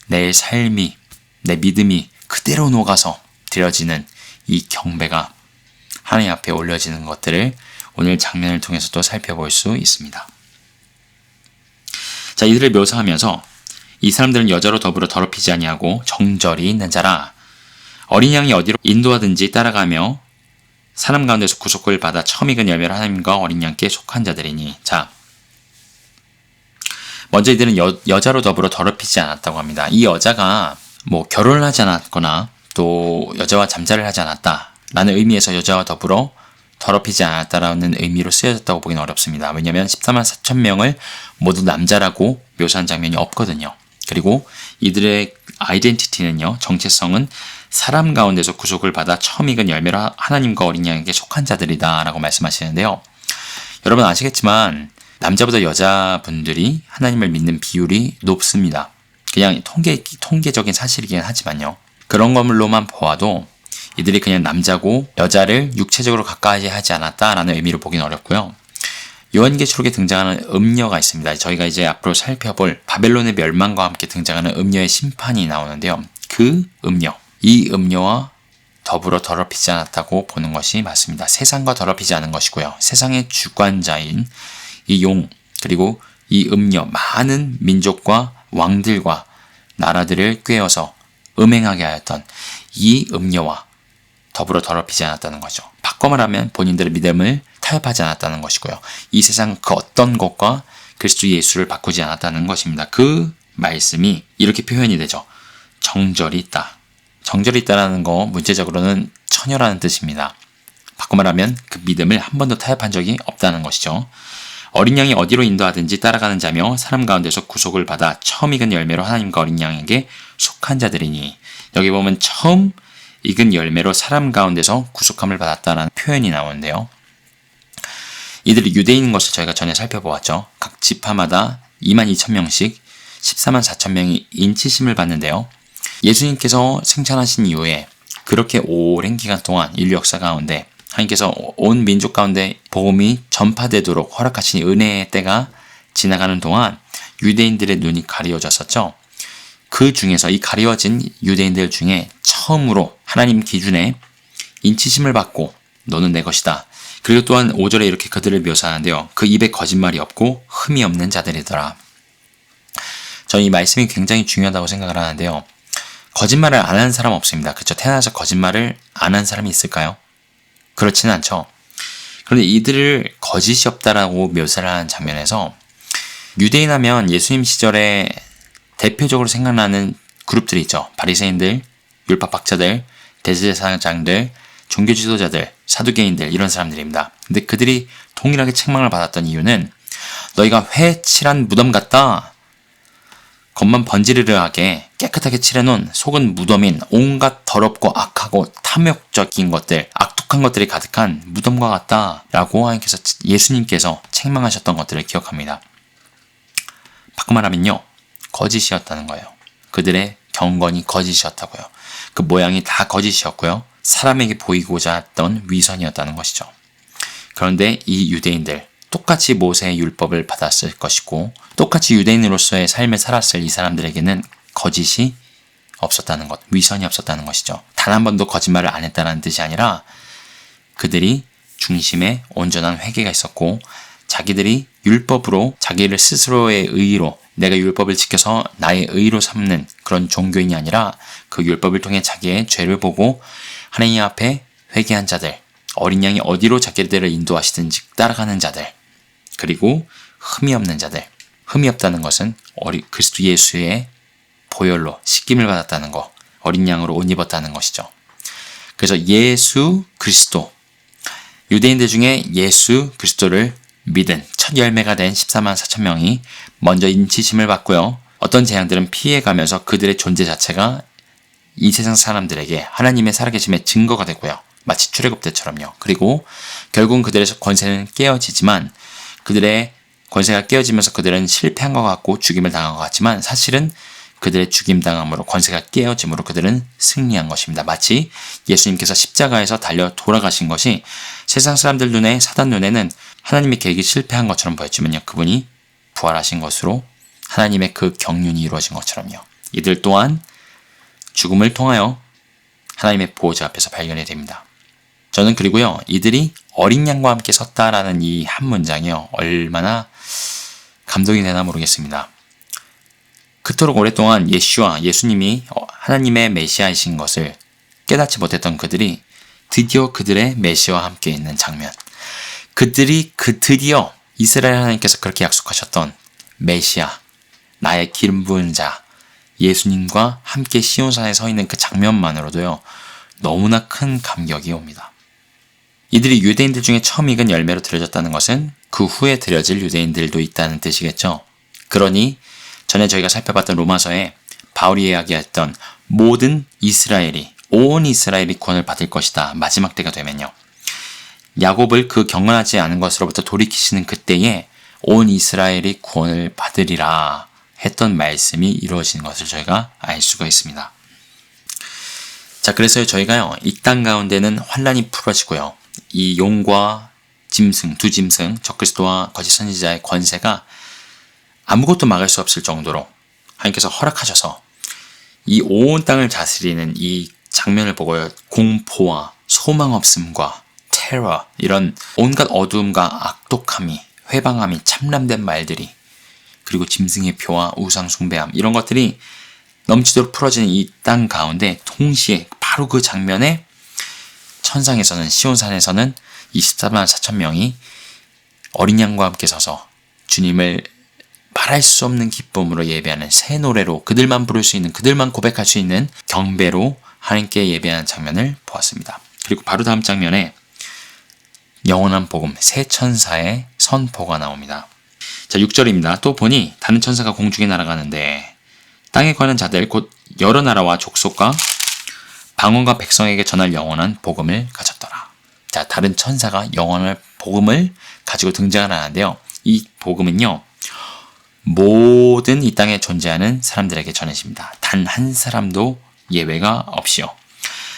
내 삶이, 내 믿음이 그대로 녹아서 드려지는 이 경배가 하나님 앞에 올려지는 것들을 오늘 장면을 통해서도 살펴볼 수 있습니다. 자, 이들을 묘사하면서 이 사람들은 여자로 더불어 더럽히지 아니하고 정절이 있는 자라. 어린 양이 어디로 인도하든지 따라가며 사람 가운데서 구속을 받아 처음 익은 열매를 하나님과 어린 양께 속한 자들이니. 자, 먼저 이들은 여자로 더불어 더럽히지 않았다고 합니다. 이 여자가 결혼을 하지 않았거나 또 여자와 잠자를 하지 않았다 라는 의미에서 여자와 더불어 더럽히지 않았다라는 의미로 쓰여졌다고 보기는 어렵습니다. 왜냐하면 14만 4천 명을 모두 남자라고 묘사한 장면이 없거든요. 그리고 이들의 아이덴티티는요, 정체성은 사람 가운데서 구속을 받아 처음 익은 열매로 하나님과 어린 양에게 속한 자들이다 라고 말씀하시는데요. 여러분 아시겠지만 남자보다 여자분들이 하나님을 믿는 비율이 높습니다. 그냥 통계적인 사실이긴 하지만요. 그런 것물로만 보아도 이들이 그냥 남자고 여자를 육체적으로 가까이 하지 않았다라는 의미로 보기는 어렵고요. 요한계시록에 등장하는 음녀가 있습니다. 저희가 이제 앞으로 살펴볼 바벨론의 멸망과 함께 등장하는 음녀의 심판이 나오는데요. 그 음녀, 이 음녀와 더불어 더럽히지 않았다고 보는 것이 맞습니다. 세상과 더럽히지 않은 것이고요. 세상의 주관자인 이 용, 그리고 이 음녀, 많은 민족과 왕들과 나라들을 꿰어서 음행하게 하였던 이 음녀와 더불어 더럽히지 않았다는 거죠. 바꿔 말하면 본인들의 믿음을 타협하지 않았다는 것이고요. 이 세상 그 어떤 것과 그리스도 예수를 바꾸지 않았다는 것입니다. 그 말씀이 이렇게 표현이 되죠. 정절이 있다. 정절이 있다라는 거 문제적으로는 처녀라는 뜻입니다. 바꿔 말하면 그 믿음을 한 번도 타협한 적이 없다는 것이죠. 어린 양이 어디로 인도하든지 따라가는 자며 사람 가운데서 구속을 받아 처음 익은 열매로 하나님과 어린 양에게 속한 자들이니. 여기 보면 처음 익은 열매로 사람 가운데서 구속함을 받았다는 표현이 나오는데요. 이들이 유대인인 것을 저희가 전에 살펴보았죠. 각 지파마다 22,000명씩 14만 4천 명이 인치심을 받는데요. 예수님께서 생찬하신 이후에 그렇게 오랜 기간 동안 인류 역사 가운데 하나님께서 온 민족 가운데 복음이 전파되도록 허락하신 은혜의 때가 지나가는 동안 유대인들의 눈이 가리워졌었죠. 그 중에서 이 가리워진 유대인들 중에 처음으로 하나님 기준에 인치심을 받고 너는 내 것이다. 그리고 또한 5절에 이렇게 그들을 묘사하는데요. 그 입에 거짓말이 없고 흠이 없는 자들이더라. 저는 이 말씀이 굉장히 중요하다고 생각을 하는데요. 거짓말을 안 하는 사람 없습니다. 그렇죠? 태어나서 거짓말을 안 한 사람이 있을까요? 그렇지는 않죠. 그런데 이들을 거짓이 없다라고 묘사를 하는 장면에서 유대인 하면 예수님 시절에 대표적으로 생각나는 그룹들이 있죠. 바리새인들, 율법학자들, 대제사장들, 종교 지도자들, 사두개인들 이런 사람들입니다. 근데 그들이 동일하게 책망을 받았던 이유는 너희가 회 칠한 무덤 같다. 겉만 번지르르하게 깨끗하게 칠해놓은 속은 무덤인 온갖 더럽고 악하고 탐욕적인 것들, 악독한 것들이 가득한 무덤과 같다라고 하나님께서 예수님께서 책망하셨던 것들을 기억합니다. 바꿔 말하면요. 거짓이었다는 거예요. 그들의 경건이 거짓이었다고요. 그 모양이 다 거짓이었고요. 사람에게 보이고자 했던 위선이었다는 것이죠. 그런데 이 유대인들 똑같이 모세의 율법을 받았을 것이고 똑같이 유대인으로서의 삶을 살았을 이 사람들에게는 거짓이 없었다는 것, 위선이 없었다는 것이죠. 단 한 번도 거짓말을 안 했다는 뜻이 아니라 그들이 중심에 온전한 회개가 있었고 자기들이 율법으로 자기를 스스로의 의의로 내가 율법을 지켜서 나의 의로 삼는 그런 종교인이 아니라 그 율법을 통해 자기의 죄를 보고 하나님 앞에 회개한 자들, 어린 양이 어디로 자기들을 인도하시든지 따라가는 자들, 그리고 흠이 없는 자들. 흠이 없다는 것은 그리스도 예수의 보혈로 씻김을 받았다는 것, 어린 양으로 옷 입었다는 것이죠. 그래서 예수 그리스도, 유대인들 중에 예수 그리스도를 믿은 첫 열매가 된 14만 4천 명이 먼저 인치심을 받고요. 어떤 재앙들은 피해가면서 그들의 존재 자체가 이 세상 사람들에게 하나님의 살아계심의 증거가 되고요. 마치 출애굽 때처럼요. 그리고 결국은 그들의 권세는 깨어지지만 그들의 권세가 깨어지면서 그들은 실패한 것 같고 죽임을 당한 것 같지만 사실은 그들의 죽임당함으로 권세가 깨어짐으로 그들은 승리한 것입니다. 마치 예수님께서 십자가에서 달려 돌아가신 것이 세상 사람들 눈에, 사단 눈에는 하나님의 계획이 실패한 것처럼 보였지만요. 그분이 부활하신 것으로 하나님의 그 경륜이 이루어진 것처럼요. 이들 또한 죽음을 통하여 하나님의 보호자 앞에서 발견이 됩니다. 저는 그리고요, 이들이 어린 양과 함께 섰다라는 이 한 문장이요, 얼마나 감동이 되나 모르겠습니다. 그토록 오랫동안 예수님이 하나님의 메시아이신 것을 깨닫지 못했던 그들이 드디어 그들의 메시아와 함께 있는 장면. 그들이 드디어 이스라엘 하나님께서 그렇게 약속하셨던 메시아, 나의 기름 부은 자, 예수님과 함께 시온산에 서 있는 그 장면만으로도요, 너무나 큰 감격이 옵니다. 이들이 유대인들 중에 처음 익은 열매로 드려졌다는 것은 그 후에 드려질 유대인들도 있다는 뜻이겠죠. 그러니 전에 저희가 살펴봤던 로마서에 바울이 이야기했던 모든 이스라엘이, 온 이스라엘이 구원을 받을 것이다. 마지막 때가 되면요. 야곱을 그 경건하지 않은 것으로부터 돌이키시는 그때에 온 이스라엘이 구원을 받으리라 했던 말씀이 이루어진 것을 저희가 알 수가 있습니다. 자, 그래서 저희가요, 이 땅 가운데는 환란이 풀어지고요. 이 용과 짐승, 두 짐승, 적그리스도와 거짓 선지자의 권세가 아무것도 막을 수 없을 정도로 하나님께서 허락하셔서 이 온 땅을 다스리는 이 장면을 보고요, 공포와 소망 없음과 테러, 이런 온갖 어두움과 악독함이, 회방함이, 참람된 말들이, 그리고 짐승의 표와 우상 숭배함, 이런 것들이 넘치도록 풀어지는 이 땅 가운데 동시에 바로 그 장면에 천상에서는, 시온산에서는 24만 4천 명이 어린 양과 함께 서서 주님을 말할 수 없는 기쁨으로 예배하는 새 노래로, 그들만 부를 수 있는, 그들만 고백할 수 있는 경배로 하나님께 예배하는 장면을 보았습니다. 그리고 바로 다음 장면에 영원한 복음, 새 천사의 선포가 나옵니다. 자, 6절입니다. 또 보니 다른 천사가 공중에 날아가는데 땅에 관한 자들 곧 여러 나라와 족속과 방언과 백성에게 전할 영원한 복음을 가졌더라. 자, 다른 천사가 영원한 복음을 가지고 등장을 하는데요. 이 복음은요, 모든 이 땅에 존재하는 사람들에게 전해집니다. 단 한 사람도 예외가 없이요.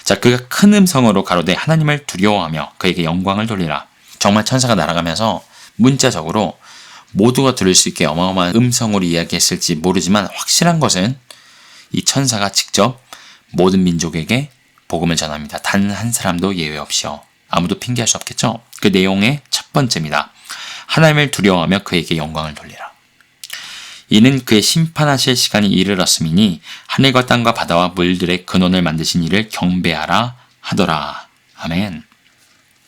자, 그가 큰 음성으로 가로되 하나님을 두려워하며 그에게 영광을 돌리라. 정말 천사가 날아가면서 문자적으로 모두가 들을 수 있게 어마어마한 음성으로 이야기했을지 모르지만 확실한 것은 이 천사가 직접 모든 민족에게 복음을 전합니다. 단 한 사람도 예외 없이요. 아무도 핑계할 수 없겠죠? 그 내용의 첫 번째입니다. 하나님을 두려워하며 그에게 영광을 돌리라. 이는 그의 심판하실 시간이 이르렀음이니 하늘과 땅과 바다와 물들의 근원을 만드신 이를 경배하라 하더라. 아멘.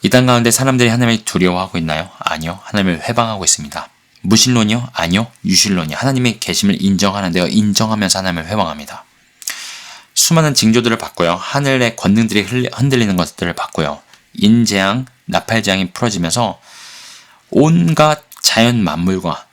이 땅 가운데 사람들이 하나님을 두려워하고 있나요? 아니요. 하나님을 회방하고 있습니다. 무신론이요? 아니요. 유신론이요. 하나님의 계심을 인정하는데요. 인정하면서 하나님을 회방합니다. 수많은 징조들을 봤고요. 하늘의 권능들이 흔들리는 것들을 봤고요. 인재앙, 나팔재앙이 풀어지면서 온갖 자연 만물과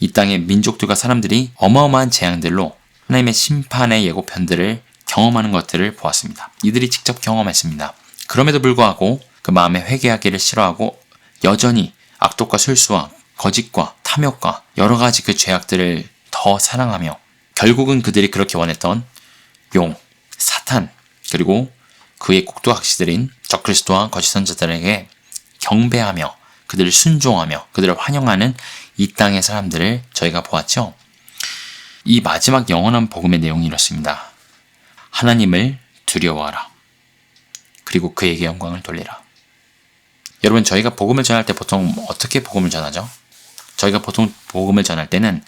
이 땅의 민족들과 사람들이 어마어마한 재앙들로 하나님의 심판의 예고편들을 경험하는 것들을 보았습니다. 이들이 직접 경험했습니다. 그럼에도 불구하고 그 마음에 회개하기를 싫어하고 여전히 악독과 술수와 거짓과 탐욕과 여러 가지 그 죄악들을 더 사랑하며 결국은 그들이 그렇게 원했던 용, 사탄, 그리고 그의 꼭두각시들인 적그리스도와 거짓 선지자들에게 경배하며 그들을 순종하며 그들을 환영하는 이 땅의 사람들을 저희가 보았죠. 이 마지막 영원한 복음의 내용이 이렇습니다. 하나님을 두려워하라. 그리고 그에게 영광을 돌리라. 여러분, 저희가 복음을 전할 때 보통 어떻게 복음을 전하죠? 저희가 보통 복음을 전할 때는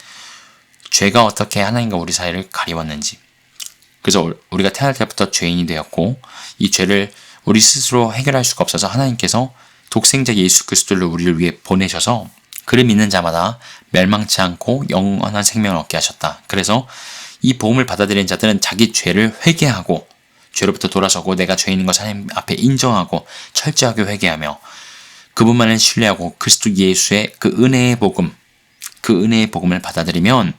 죄가 어떻게 하나님과 우리 사이를 가리웠는지, 그래서 우리가 태어날 때부터 죄인이 되었고 이 죄를 우리 스스로 해결할 수가 없어서 하나님께서 독생자 예수 그리스도를 우리를 위해 보내셔서 그를 믿는 자마다 멸망치 않고 영원한 생명을 얻게 하셨다. 그래서 이 복음을 받아들인 자들은 자기 죄를 회개하고 죄로부터 돌아서고 내가 죄인인 것을 하나님 앞에 인정하고 철저하게 회개하며 그분만을 신뢰하고 그리스도 예수의 그 은혜의 복음을 받아들이면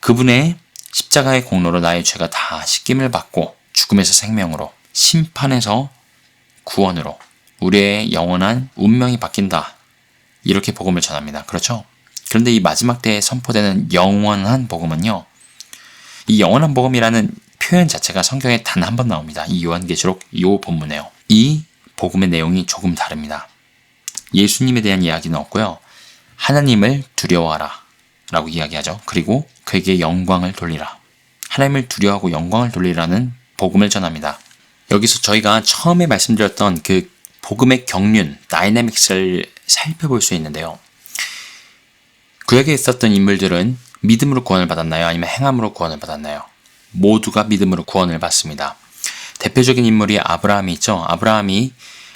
그분의 십자가의 공로로 나의 죄가 다 씻김을 받고 죽음에서 생명으로 심판에서 구원으로 우리의 영원한 운명이 바뀐다. 이렇게 복음을 전합니다. 그렇죠? 그런데 이 마지막 때에 선포되는 영원한 복음은요. 이 영원한 복음이라는 표현 자체가 성경에 단 한 번 나옵니다. 이 요한계시록 이 본문에요. 이 복음의 내용이 조금 다릅니다. 예수님에 대한 이야기는 없고요. 하나님을 두려워하라 라고 이야기하죠. 그리고 그에게 영광을 돌리라. 하나님을 두려워하고 영광을 돌리라는 복음을 전합니다. 여기서 저희가 처음에 말씀드렸던 그 복음의 경륜, 다이내믹스를 살펴볼 수 있는데요. 구약에 있었던 인물들은 믿음으로 구원을 받았나요? 아니면 행함으로 구원을 받았나요? 모두가 믿음으로 구원을 받습니다. 대표적인 인물이 아브라함이 있죠. 아브라함이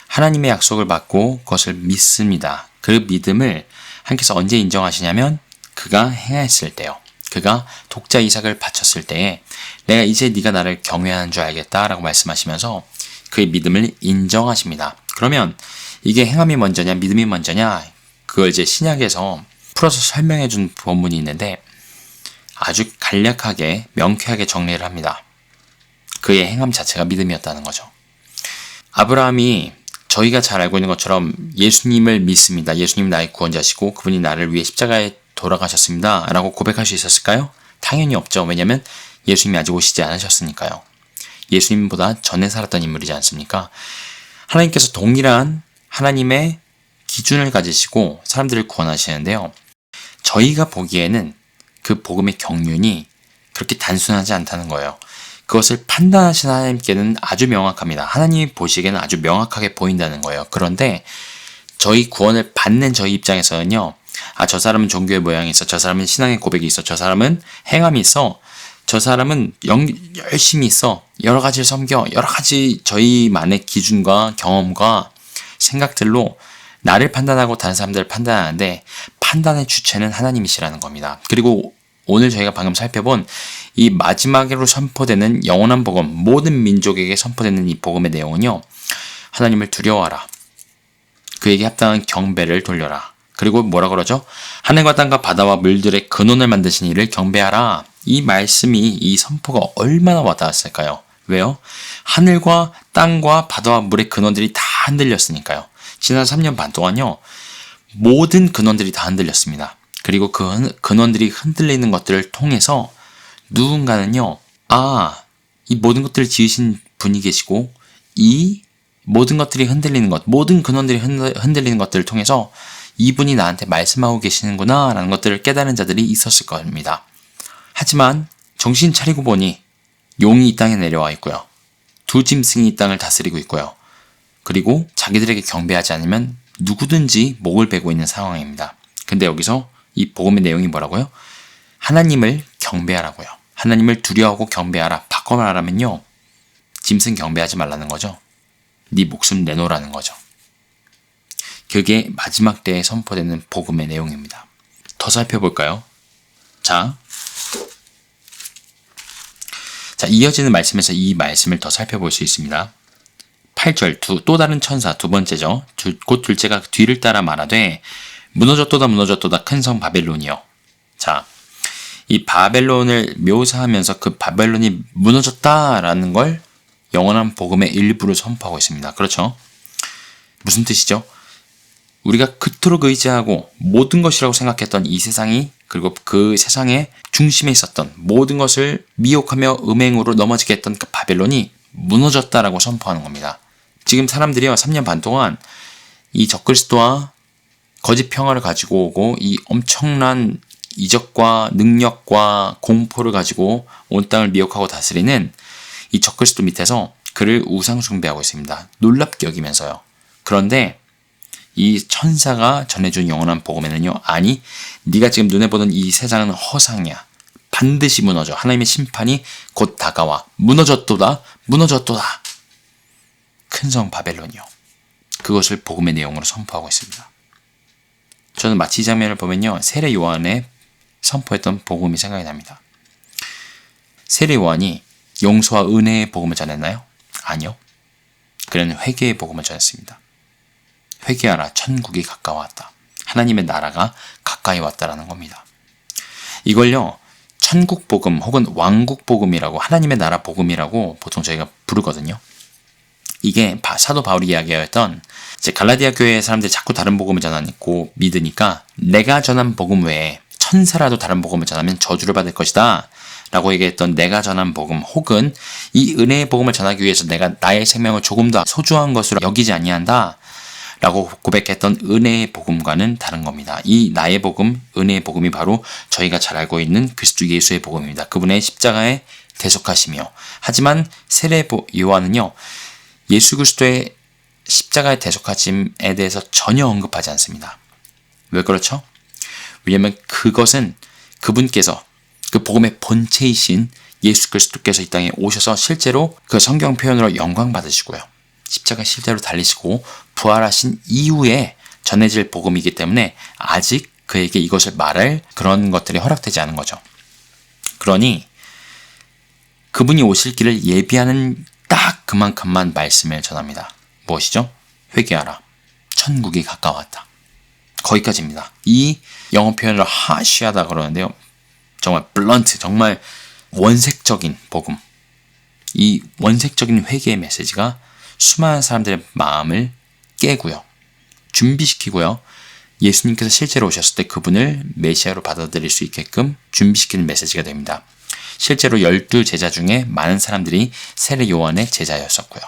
하나님의 약속을 받고 그것을 믿습니다. 그 믿음을 하나님께서 언제 인정하시냐면 그가 행했을 때요. 그가 독자 이삭을 바쳤을 때에 내가 이제 네가 나를 경외하는 줄 알겠다라고 말씀하시면서 그의 믿음을 인정하십니다. 그러면 이게 행함이 먼저냐 믿음이 먼저냐 그걸 이제 신약에서 풀어서 설명해 준 본문이 있는데 아주 간략하게 명쾌하게 정리를 합니다. 그의 행함 자체가 믿음이었다는 거죠. 아브라함이 저희가 잘 알고 있는 것처럼 예수님을 믿습니다. 예수님이 나의 구원자시고 그분이 나를 위해 십자가에 돌아가셨습니다. 라고 고백할 수 있었을까요? 당연히 없죠. 왜냐하면 예수님이 아직 오시지 않으셨으니까요. 예수님보다 전에 살았던 인물이지 않습니까? 하나님께서 동일한 하나님의 기준을 가지시고 사람들을 구원하시는데요. 저희가 보기에는 그 복음의 경륜이 그렇게 단순하지 않다는 거예요. 그것을 판단하시는 하나님께는 아주 명확합니다. 하나님이 보시기에는 아주 명확하게 보인다는 거예요. 그런데 저희 구원을 받는 저희 입장에서는요. 저 사람은 종교의 모양이 있어. 저 사람은 신앙의 고백이 있어. 저 사람은 행함이 있어. 저 사람은 열심히 있어. 여러 가지를 섬겨. 여러 가지 저희만의 기준과 경험과 생각들로 나를 판단하고 다른 사람들을 판단하는데 판단의 주체는 하나님이시라는 겁니다. 그리고 오늘 저희가 방금 살펴본 이 마지막으로 선포되는 영원한 복음, 모든 민족에게 선포되는 이 복음의 내용은요. 하나님을 두려워하라. 그에게 합당한 경배를 돌려라. 그리고 뭐라 그러죠? 하늘과 땅과 바다와 물들의 근원을 만드신 이를 경배하라. 이 말씀이 이 선포가 얼마나 와닿았을까요? 왜요? 하늘과 땅과 바다와 물의 근원들이 다 흔들렸으니까요. 지난 3년 반 동안요. 모든 근원들이 다 흔들렸습니다. 그리고 그 근원들이 흔들리는 것들을 통해서 누군가는요. 이 모든 것들을 지으신 분이 계시고 이 모든 것들이 흔들리는 것, 모든 근원들이 흔들리는 것들을 통해서 이분이 나한테 말씀하고 계시는구나 라는 것들을 깨달은 자들이 있었을 겁니다. 하지만 정신 차리고 보니 용이 이 땅에 내려와 있고요. 두 짐승이 이 땅을 다스리고 있고요. 그리고 자기들에게 경배하지 않으면 누구든지 목을 베고 있는 상황입니다. 근데 여기서 이 복음의 내용이 뭐라고요? 하나님을 경배하라고요. 하나님을 두려워하고 경배하라. 바꿔 말하면요. 짐승 경배하지 말라는 거죠. 네 목숨 내놓으라는 거죠. 그게 마지막 때에 선포되는 복음의 내용입니다. 더 살펴볼까요? 자, 이어지는 말씀에서 이 말씀을 더 살펴볼 수 있습니다. 8절 또 다른 천사 두 번째죠. 곧 둘째가 뒤를 따라 말하되 무너졌도다 무너졌도다 큰 성 바벨론이요. 자, 이 바벨론을 묘사하면서 그 바벨론이 무너졌다라는 걸 영원한 복음의 일부를 선포하고 있습니다. 그렇죠? 무슨 뜻이죠? 우리가 그토록 의지하고 모든 것이라고 생각했던 이 세상이 그리고 그 세상의 중심에 있었던 모든 것을 미혹하며 음행으로 넘어지게 했던 그 바벨론이 무너졌다라고 선포하는 겁니다. 지금 사람들이요 3년 반 동안 이 적그리스도와 거짓 평화를 가지고 오고 이 엄청난 이적과 능력과 공포를 가지고 온 땅을 미혹하고 다스리는 이 적그리스도 밑에서 그를 우상 숭배하고 있습니다. 놀랍게 여기면서요. 그런데 이 천사가 전해준 영원한 복음에는요. 아니, 네가 지금 눈에 보는 이 세상은 허상이야. 반드시 무너져. 하나님의 심판이 곧 다가와. 무너졌도다. 무너졌도다. 큰 성 바벨론이요. 그것을 복음의 내용으로 선포하고 있습니다. 저는 마치 이 장면을 보면요, 세례 요한의 선포했던 복음이 생각이 납니다. 세례 요한이 용서와 은혜의 복음을 전했나요? 아니요. 그는 회개의 복음을 전했습니다. 회개하라, 천국이 가까워왔다. 하나님의 나라가 가까이 왔다라는 겁니다. 이걸요, 천국 복음 혹은 왕국 복음이라고, 하나님의 나라 복음이라고 보통 저희가 부르거든요. 이게 사도 바울이 이야기하였던, 이제 갈라디아 교회의 사람들이 자꾸 다른 복음을 전하고 믿으니까 내가 전한 복음 외에 천사라도 다른 복음을 전하면 저주를 받을 것이다 라고 얘기했던 내가 전한 복음, 혹은 이 은혜의 복음을 전하기 위해서 내가 나의 생명을 조금 더 소중한 것으로 여기지 아니한다 라고 고백했던 은혜의 복음과는 다른 겁니다. 이 나의 복음, 은혜의 복음이 바로 저희가 잘 알고 있는 그리스도 예수의 복음입니다. 그분의 십자가에 대속하시며, 하지만 세례 요한은요, 예수 그리스도의 십자가의 대속하심에 대해서 전혀 언급하지 않습니다. 왜 그렇죠? 왜냐하면 그것은 그분께서, 그 복음의 본체이신 예수 그리스도께서 이 땅에 오셔서 실제로 그 성경 표현으로 영광 받으시고요, 십자가 실제로 달리시고 부활하신 이후에 전해질 복음이기 때문에 아직 그에게 이것을 말할 그런 것들이 허락되지 않은 거죠. 그러니 그분이 오실 길을 예비하는 딱 그만큼만 말씀을 전합니다. 무엇이죠? 회개하라, 천국이 가까웠다. 거기까지입니다. 이 영어 표현으로 하시하다 그러는데요, 정말 블런트, 정말 원색적인 복음, 이 원색적인 회개의 메시지가 수많은 사람들의 마음을 깨고요, 준비시키고요, 예수님께서 실제로 오셨을 때 그분을 메시아로 받아들일 수 있게끔 준비시키는 메시지가 됩니다. 실제로 12제자 중에 많은 사람들이 세례 요한의 제자였었고요.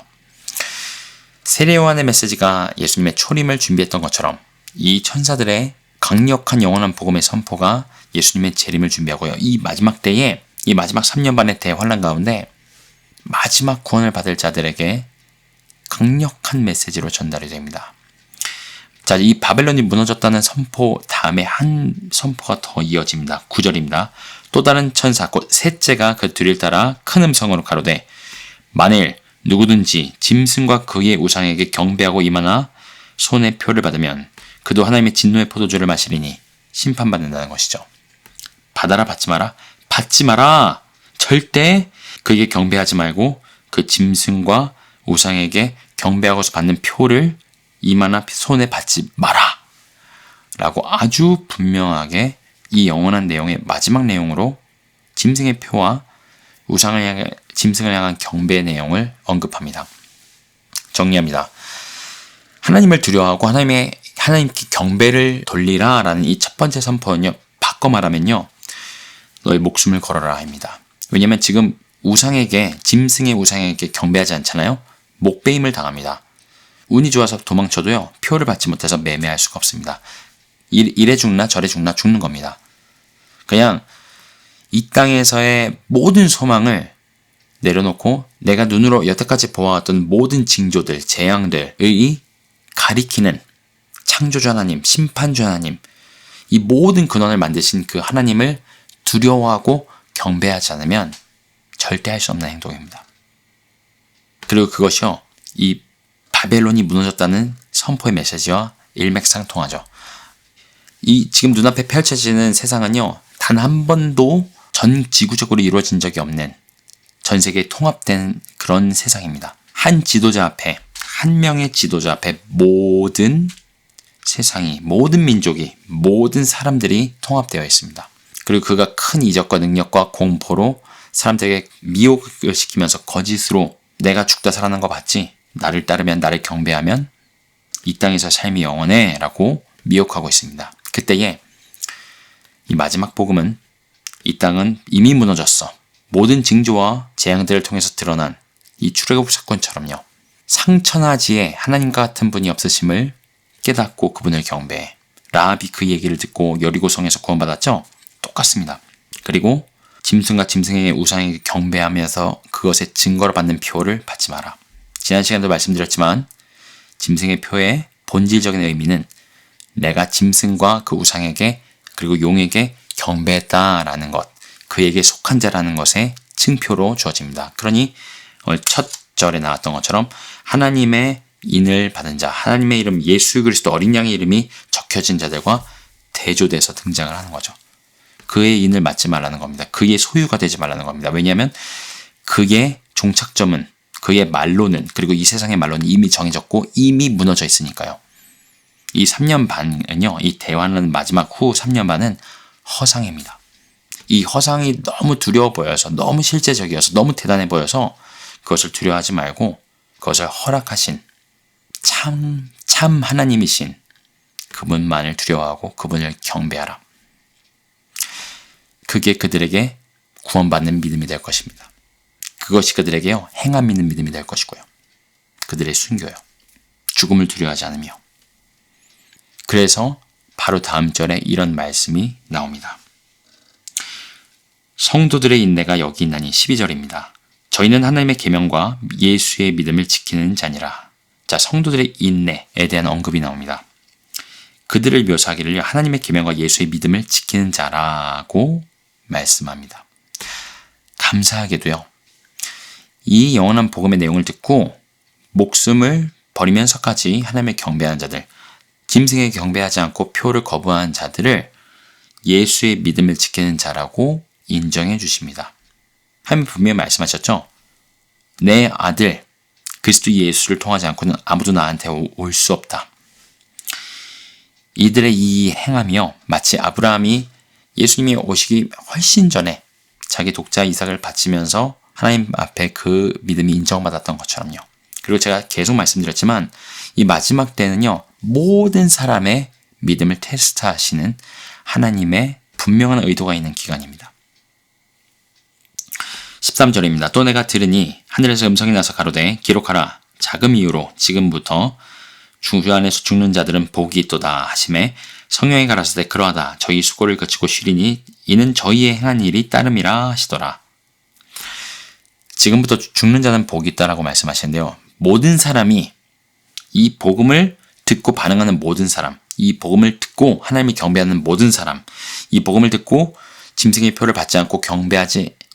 세례 요한의 메시지가 예수님의 초림을 준비했던 것처럼 이 천사들의 강력한 영원한 복음의 선포가 예수님의 재림을 준비하고요, 이 마지막 때에, 이 마지막 3년 반의 대환란 가운데 마지막 구원을 받을 자들에게 강력한 메시지로 전달이 됩니다. 자, 이 바벨론이 무너졌다는 선포 다음에 한 선포가 더 이어집니다. 9절입니다. 또 다른 천사 곧 셋째가 그 뒤를 따라 큰 음성으로 가로되 만일 누구든지 짐승과 그의 우상에게 경배하고 임하나 손에 표를 받으면 그도 하나님의 진노의 포도주를 마시리니 심판받는다는 것이죠. 받아라, 받지 마라? 받지 마라! 절대 그에게 경배하지 말고 그 짐승과 우상에게 경배하고서 받는 표를 이마나 손에 받지 마라! 라고 아주 분명하게 이 영원한 내용의 마지막 내용으로 짐승의 표와 짐승을 향한 경배의 내용을 언급합니다. 정리합니다. 하나님을 두려워하고 하나님께 경배를 돌리라 라는 이 첫 번째 선포는요, 바꿔 말하면요, 너의 목숨을 걸어라 합니다. 왜냐면 지금 짐승의 우상에게 경배하지 않잖아요. 목배임을 당합니다. 운이 좋아서 도망쳐도요, 표를 받지 못해서 매매할 수가 없습니다. 이래 죽나 저래 죽나 죽는 겁니다. 그냥 이 땅에서의 모든 소망을 내려놓고 내가 눈으로 여태까지 보아왔던 모든 징조들, 재앙들의 가리키는 창조주 하나님, 심판주 하나님, 이 모든 근원을 만드신 그 하나님을 두려워하고 경배하지 않으면 절대 할 수 없는 행동입니다. 그리고 그것이요, 이 바벨론이 무너졌다는 선포의 메시지와 일맥상통하죠. 이 지금 눈앞에 펼쳐지는 세상은요, 단 한 번도 전 지구적으로 이루어진 적이 없는 전 세계에 통합된 그런 세상입니다. 한 지도자 앞에, 한 명의 지도자 앞에 모든 세상이, 모든 민족이, 모든 사람들이 통합되어 있습니다. 그리고 그가 큰 이적과 능력과 공포로 사람들에게 미혹을 시키면서 거짓으로 내가 죽다 살아난 거 봤지? 나를 따르면, 나를 경배하면 이 땅에서 삶이 영원해 라고 미혹하고 있습니다. 그때에 이 마지막 복음은 이 땅은 이미 무너졌어. 모든 징조와 재앙들을 통해서 드러난 이 출애굽 사건처럼요, 상천하지에 하나님과 같은 분이 없으심을 깨닫고 그분을 경배해. 라합이 그 얘기를 듣고 여리고성에서 구원받았죠? 똑같습니다. 그리고 짐승과 짐승의 우상에게 경배하면서 그것의 증거로 받는 표를 받지 마라. 지난 시간도 말씀드렸지만 짐승의 표의 본질적인 의미는 내가 짐승과 그 우상에게 그리고 용에게 경배했다라는 것, 그에게 속한 자라는 것의 층표로 주어집니다. 그러니 오늘 첫 절에 나왔던 것처럼 하나님의 인을 받은 자, 하나님의 이름 예수 그리스도 어린 양의 이름이 적혀진 자들과 대조돼서 등장을 하는 거죠. 그의 인을 맞지 말라는 겁니다. 그의 소유가 되지 말라는 겁니다. 왜냐하면 그의 종착점은, 그의 말로는, 그리고 이 세상의 말로는 이미 정해졌고 이미 무너져 있으니까요. 이 3년 반은요, 이 대환란 마지막 후 3년 반은 허상입니다. 이 허상이 너무 두려워 보여서, 너무 실제적이어서, 너무 대단해 보여서 그것을 두려워하지 말고 그것을 허락하신 참 하나님이신 그분만을 두려워하고 그분을 경배하라. 그게 그들에게 구원받는 믿음이 될 것입니다. 그것이 그들에게요, 행함 믿는 믿음이 될 것이고요. 그들의 순교요. 죽음을 두려워하지 않으며. 그래서 바로 다음 절에 이런 말씀이 나옵니다. 성도들의 인내가 여기 있나니 12절입니다. 저희는 하나님의 계명과 예수의 믿음을 지키는 자니라. 자, 성도들의 인내에 대한 언급이 나옵니다. 그들을 묘사하기를 하나님의 계명과 예수의 믿음을 지키는 자라고 말씀합니다. 감사하게도요, 이 영원한 복음의 내용을 듣고 목숨을 버리면서까지 하나님의 경배하는 자들, 짐승에 경배하지 않고 표를 거부한 자들을 예수의 믿음을 지키는 자라고 인정해 주십니다. 하나님 분명히 말씀하셨죠. 내 아들 그리스도 예수를 통하지 않고는 아무도 나한테 올 수 없다. 이들의 이 행함이요, 마치 아브라함이 예수님이 오시기 훨씬 전에 자기 독자 이삭을 바치면서 하나님 앞에 그 믿음이 인정받았던 것처럼요. 그리고 제가 계속 말씀드렸지만 이 마지막 때는요, 모든 사람의 믿음을 테스트하시는 하나님의 분명한 의도가 있는 기간입니다. 13절입니다. 또 내가 들으니 하늘에서 음성이 나서 가로되 기록하라. 자금 이후로 지금부터 주 안에서 죽는 자들은 복이 있도다 하심에 성령이 가라사대 그러하다. 저희 수고를 그치고 쉬리니 이는 저희의 행한 일이 따름이라 하시더라. 지금부터 죽는 자는 복이 있다라고 말씀하시는데요. 모든 사람이 이 복음을 듣고 반응하는 모든 사람, 이 복음을 듣고 하나님을 경배하는 모든 사람, 이 복음을 듣고 짐승의 표를 받지 않고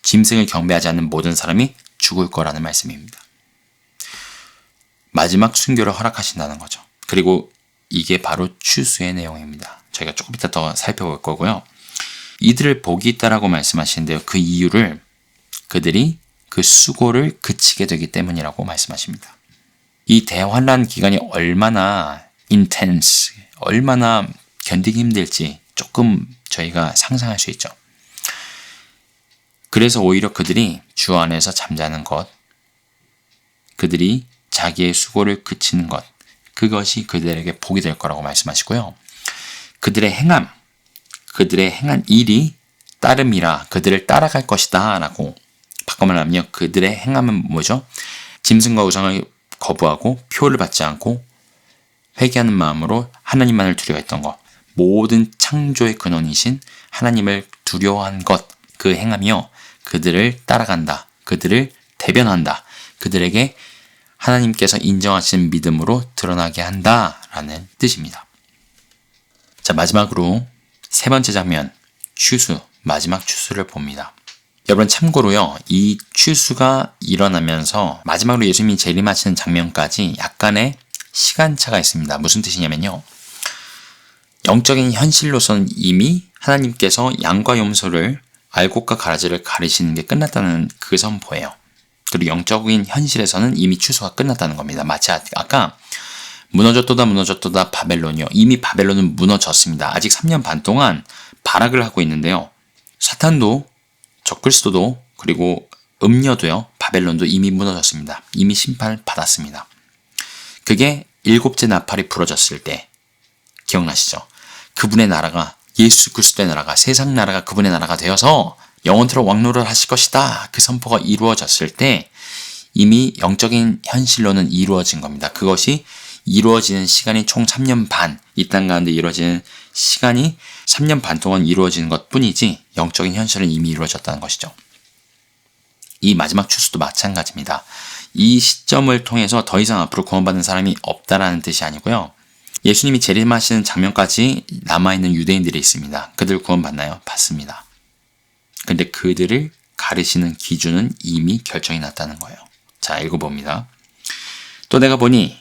짐승을 경배하지 않는 모든 사람이 죽을 거라는 말씀입니다. 마지막 순교를 허락하신다는 거죠. 그리고 이게 바로 추수의 내용입니다. 저희가 조금 이따 더 살펴볼 거고요. 이들을 복이 있다라고 말씀하시는데요. 그 이유를 그들이 그 수고를 그치게 되기 때문이라고 말씀하십니다. 이 대환란 기간이 얼마나 intense, 얼마나 견디기 힘들지 조금 저희가 상상할 수 있죠. 그래서 오히려 그들이 주 안에서 잠자는 것, 그들이 자기의 수고를 그치는 것, 그것이 그들에게 복이 될 거라고 말씀하시고요. 그들의 행한 일이 따름이라 그들을 따라갈 것이다 라고 바꿔 말하면요. 그들의 행함은 뭐죠? 짐승과 우상을 거부하고 표를 받지 않고 회개하는 마음으로 하나님만을 두려워했던 것, 모든 창조의 근원이신 하나님을 두려워한 것, 그 행함이요. 그들을 따라간다. 그들을 대변한다. 그들에게 하나님께서 인정하신 믿음으로 드러나게 한다라는 뜻입니다. 자, 마지막으로 세 번째 장면, 추수, 마지막 추수를 봅니다. 여러분 참고로요, 이 추수가 일어나면서 마지막으로 예수님이 재림하시는 장면까지 약간의 시간차가 있습니다. 무슨 뜻이냐면요, 영적인 현실로서는 이미 하나님께서 양과 염소를 알곡과 가라지를 가리시는 게 끝났다는 그 선포예요. 그리고 영적인 현실에서는 이미 추수가 끝났다는 겁니다. 마치 아까 무너졌도다 바벨론이요. 이미 바벨론은 무너졌습니다. 아직 3년 반 동안 발악을 하고 있는데요. 사탄도 적그리스도도 그리고 음녀도요. 바벨론도 이미 무너졌습니다. 이미 심판을 받았습니다. 그게 7째 나팔이 부러졌을 때 기억나시죠? 그분의 나라가, 예수 그리스도의 나라가, 세상 나라가 그분의 나라가 되어서 영원토록 왕노를 하실 것이다. 그 선포가 이루어졌을 때 이미 영적인 현실로는 이루어진 겁니다. 그것이 이루어지는 시간이 총 3년 반, 이 땅 가운데 이루어지는 시간이 3년 반 동안 이루어지는 것 뿐이지 영적인 현실은 이미 이루어졌다는 것이죠. 이 마지막 추수도 마찬가지입니다. 이 시점을 통해서 더 이상 앞으로 구원받는 사람이 없다라는 뜻이 아니고요. 예수님이 재림하시는 장면까지 남아있는 유대인들이 있습니다. 그들 구원받나요? 받습니다. 근데 그들을 가르시는 기준은 이미 결정이 났다는 거예요. 자, 읽어봅니다. 또 내가 보니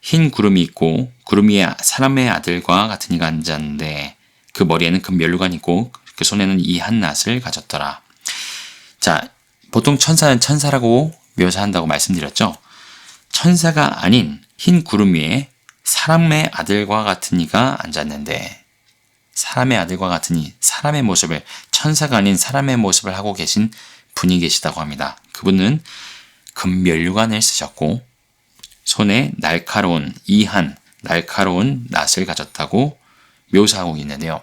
흰 구름이 있고 구름 위에 사람의 아들과 같은 이가 앉았는데 그 머리에는 금면류관이 있고 그 손에는 이 한 낫을 가졌더라. 자, 보통 천사는 천사라고 묘사한다고 말씀드렸죠. 천사가 아닌 흰 구름 위에 사람의 아들과 같은 이가 앉았는데, 사람의 아들과 같으니 사람의 모습을, 천사가 아닌 사람의 모습을 하고 계신 분이 계시다고 합니다. 그분은 금면류관을 쓰셨고 손에 날카로운 날카로운 낫을 가졌다고 묘사하고 있는데요.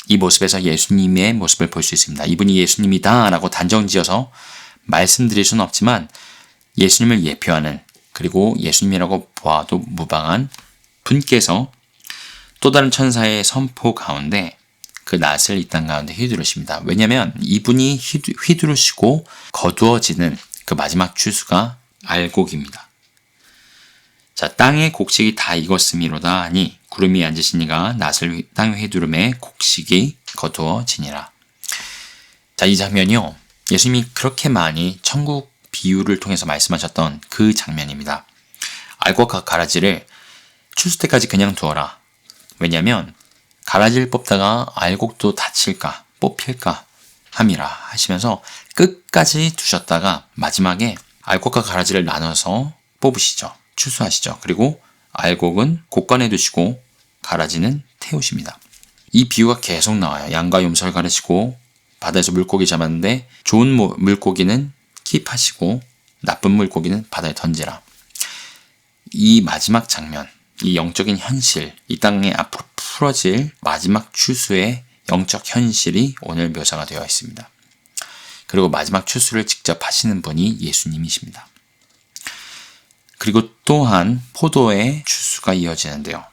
이 모습에서 예수님의 모습을 볼 수 있습니다. 이분이 예수님이다 라고 단정지어서 말씀드릴 수는 없지만 예수님을 예표하는, 그리고 예수님이라고 보아도 무방한 분께서 또 다른 천사의 선포 가운데 그 낫을 이 땅 가운데 휘두르십니다. 왜냐하면 이분이 휘두르시고 거두어지는 그 마지막 추수가 알곡입니다. 자, 땅의 곡식이 다 익었음이로다 하니 구름이 앉으신 이가 낫을 땅에 휘두름에 곡식이 거두어지니라. 자, 이 장면이요, 예수님이 그렇게 많이 천국 비유를 통해서 말씀하셨던 그 장면입니다. 알곡과 가라지를 추수 때까지 그냥 두어라. 왜냐하면 가라지를 뽑다가 알곡도 다칠까 뽑힐까 함이라 하시면서 끝까지 두셨다가 마지막에 알곡과 가라지를 나눠서 뽑으시죠. 추수하시죠. 그리고 알곡은 곳간에 두시고 가라지는 태우십니다. 이 비유가 계속 나와요. 양과 염소를 가르치고 바다에서 물고기 잡았는데 좋은 물고기는 킵하시고 나쁜 물고기는 바다에 던지라. 이 마지막 장면, 이 영적인 현실, 이 땅에 앞으로 풀어질 마지막 추수의 영적 현실이 오늘 묘사가 되어 있습니다. 그리고 마지막 추수를 직접 하시는 분이 예수님이십니다. 그리고 또한 포도의 추수가 이어지는데요.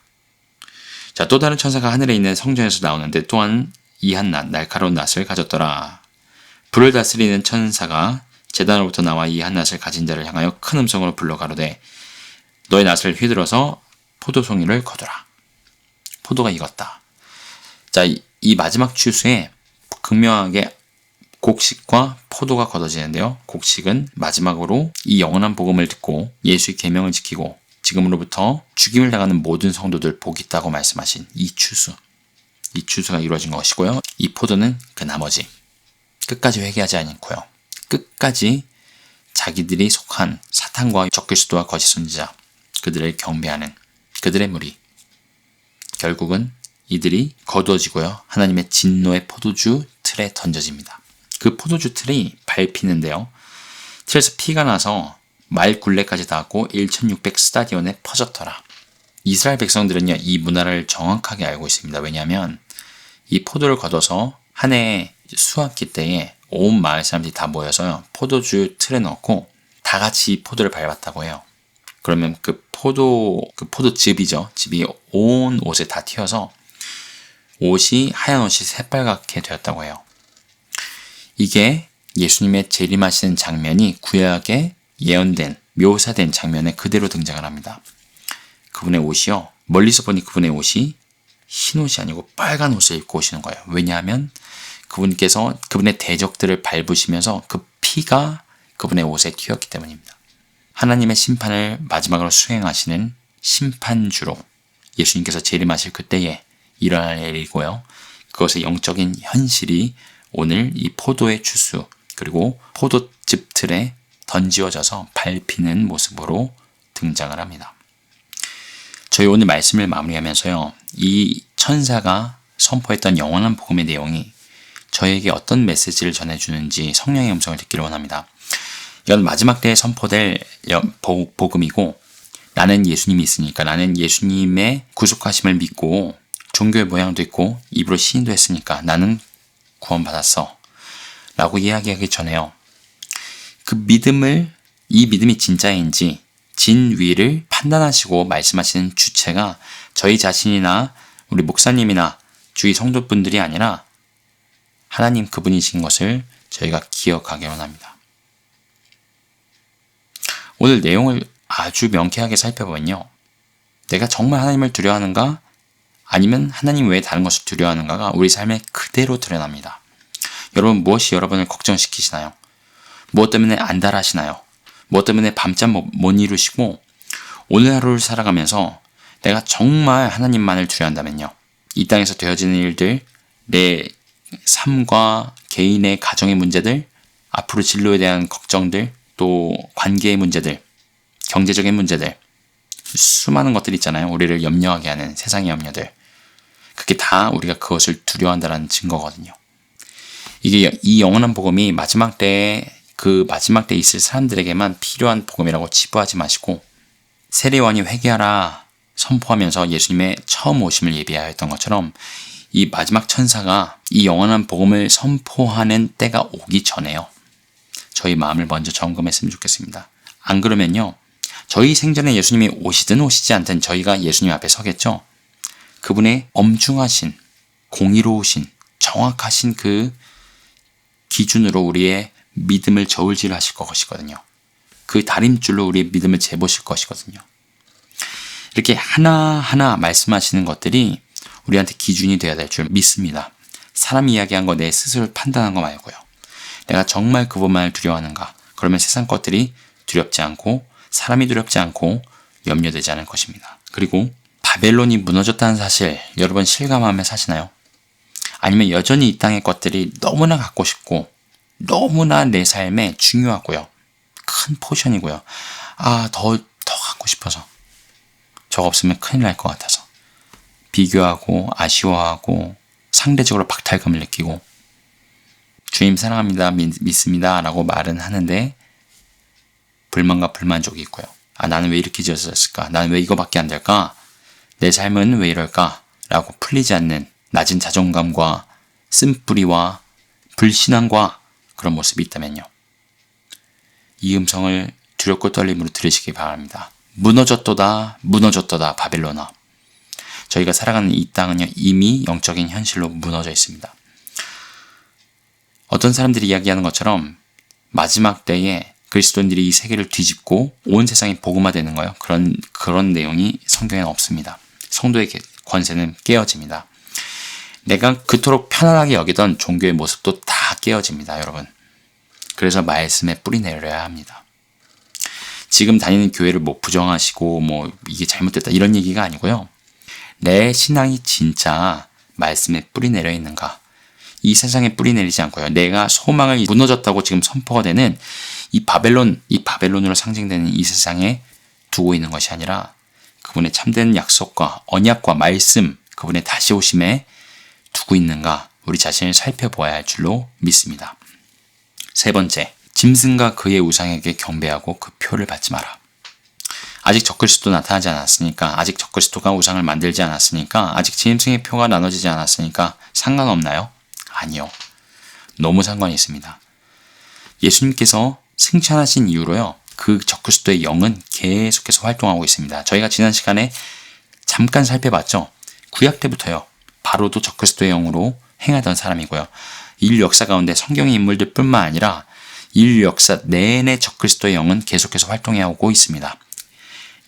자, 또 다른 천사가 하늘에 있는 성전에서 나오는데 또한 이 한 낫, 날카로운 낫을 가졌더라. 불을 다스리는 천사가 제단으로부터 나와 이 한 낫을 가진 자를 향하여 큰 음성으로 불러 가로되 너의 낫을 휘둘러서 포도송이를 거두라. 포도가 익었다. 자, 이 마지막 추수에 극명하게 곡식과 포도가 거둬지는데요. 곡식은 마지막으로 이 영원한 복음을 듣고 예수의 계명을 지키고 지금으로부터 죽임을 당하는 모든 성도들 복이 있다고 말씀하신 이 추수가 이루어진 것이고요. 이 포도는 그 나머지 끝까지 회개하지 않고요. 끝까지 자기들이 속한 사탄과 적그리스도와 거짓 선지자 그들을 경배하는 그들의 무리, 결국은 이들이 거두어지고요. 하나님의 진노의 포도주 틀에 던져집니다. 그 포도주 틀이 밟히는데요. 틀에서 피가 나서 말 굴레까지 닿았고 1600 스타디온에 퍼졌더라. 이스라엘 백성들은요, 이 문화를 정확하게 알고 있습니다. 왜냐하면 이 포도를 거둬서 한 해 수확기 때에 온 마을 사람들이 다 모여서요, 포도주 틀에 넣고 다 같이 이 포도를 밟았다고 해요. 그러면 그 포도즙이죠. 즙이 온 옷에 다 튀어서 하얀 옷이 새빨갛게 되었다고 해요. 이게 예수님의 재림하시는 장면이 구약에 예언된, 묘사된 장면에 그대로 등장을 합니다. 그분의 옷이요, 멀리서 보니 그분의 옷이 흰 옷이 아니고 빨간 옷을 입고 오시는 거예요. 왜냐하면 그분께서 그분의 대적들을 밟으시면서 그 피가 그분의 옷에 튀었기 때문입니다. 하나님의 심판을 마지막으로 수행하시는 심판주로 예수님께서 재림하실 그때에 일어날 일이고요. 그것의 영적인 현실이 오늘 이 포도의 추수 그리고 포도즙 틀에 던지어져서 밟히는 모습으로 등장을 합니다. 저희 오늘 말씀을 마무리하면서요, 이 천사가 선포했던 영원한 복음의 내용이 저에게 어떤 메시지를 전해주는지 성령의 음성을 듣기를 원합니다. 이건 마지막 때에 선포될 복음이고, 나는 예수님이 있으니까, 나는 예수님의 구속하심을 믿고 종교의 모양도 있고 입으로 시인도 했으니까 나는 구원받았어 라고 이야기하기 전에요, 이 믿음이 진짜인지 진위를 판단하시고 말씀하시는 주체가 저희 자신이나 우리 목사님이나 주위 성도분들이 아니라 하나님 그분이신 것을 저희가 기억하기 원합니다. 오늘 내용을 아주 명쾌하게 살펴보면요, 내가 정말 하나님을 두려워하는가 아니면 하나님 외에 다른 것을 두려워하는가가 우리 삶에 그대로 드러납니다. 여러분, 무엇이 여러분을 걱정시키시나요? 무엇 때문에 안달하시나요? 무엇 때문에 밤잠 못 이루시고 오늘 하루를 살아가면서 내가 정말 하나님만을 두려워한다면요, 이 땅에서 되어지는 일들 내 삶과 개인의 가정의 문제들, 앞으로 진로에 대한 걱정들, 또 관계의 문제들, 경제적인 문제들, 수많은 것들 있잖아요. 우리를 염려하게 하는 세상의 염려들. 그게 다 우리가 그것을 두려워한다는 증거거든요. 이게 이 영원한 복음이 마지막 때에 있을 사람들에게만 필요한 복음이라고 치부하지 마시고 세례요한이 회개하라 선포하면서 예수님의 처음 오심을 예비하였던 것처럼 이 마지막 천사가 이 영원한 복음을 선포하는 때가 오기 전에요. 저희 마음을 먼저 점검했으면 좋겠습니다. 안 그러면요. 저희 생전에 예수님이 오시든 오시지 않든 저희가 예수님 앞에 서겠죠. 그분의 엄중하신, 공의로우신, 정확하신 그 기준으로 우리의 믿음을 저울질하실 것이거든요. 그 다림줄로 우리의 믿음을 재보실 것이거든요. 이렇게 하나하나 말씀하시는 것들이 우리한테 기준이 되어야 될 줄 믿습니다. 사람 이야기한 거 내 스스로 판단한 거 말고요. 내가 정말 그분만을 두려워하는가? 그러면 세상 것들이 두렵지 않고 사람이 두렵지 않고 염려되지 않을 것입니다. 그리고 바벨론이 무너졌다는 사실 여러분 실감하며 사시나요? 아니면 여전히 이 땅의 것들이 너무나 갖고 싶고 너무나 내 삶에 중요하고요. 큰 포션이고요. 더 갖고 싶어서 저거 없으면 큰일 날 것 같아서 비교하고 아쉬워하고 상대적으로 박탈감을 느끼고 주님 사랑합니다, 믿습니다 라고 말은 하는데 불만과 불만족이 있고요. 나는 왜 이렇게 지어졌을까? 나는 왜 이거밖에 안 될까? 내 삶은 왜 이럴까? 라고 풀리지 않는 낮은 자존감과 쓴뿌리와 불신앙과 그런 모습이 있다면요. 이 음성을 두렵고 떨림으로 들으시기 바랍니다. 무너졌도다, 무너졌도다, 바벨론아. 저희가 살아가는 이 땅은요, 이미 영적인 현실로 무너져 있습니다. 어떤 사람들이 이야기하는 것처럼 마지막 때에 그리스도인들이 이 세계를 뒤집고 온 세상이 복음화되는 거예요. 그런 내용이 성경에는 없습니다. 성도의 권세는 깨어집니다. 내가 그토록 편안하게 여기던 종교의 모습도 다 깨어집니다, 여러분. 그래서 말씀에 뿌리 내려야 합니다. 지금 다니는 교회를 부정하시고 이게 잘못됐다 이런 얘기가 아니고요. 내 신앙이 진짜 말씀에 뿌리 내려 있는가? 이 세상에 뿌리 내리지 않고요. 내가 소망을 무너졌다고 지금 선포가 되는 이 바벨론으로 상징되는 이 세상에 두고 있는 것이 아니라 그분의 참된 약속과 언약과 말씀, 그분의 다시 오심에 두고 있는가? 우리 자신을 살펴보아야 할 줄로 믿습니다. 세 번째, 짐승과 그의 우상에게 경배하고 그 표를 받지 마라. 아직 적그리스도 나타나지 않았으니까, 아직 적그리스도가 우상을 만들지 않았으니까, 아직 짐승의 표가 나눠지지 않았으니까 상관없나요? 아니요. 너무 상관이 있습니다. 예수님께서 승천하신 이후로요. 그 적그리스도의 영은 계속해서 활동하고 있습니다. 저희가 지난 시간에 잠깐 살펴봤죠. 구약 때부터요. 바로도 적그리스도의 영으로 행하던 사람이고요. 인류 역사 가운데 성경의 인물들 뿐만 아니라 인류 역사 내내 적그리스도의 영은 계속해서 활동해오고 있습니다.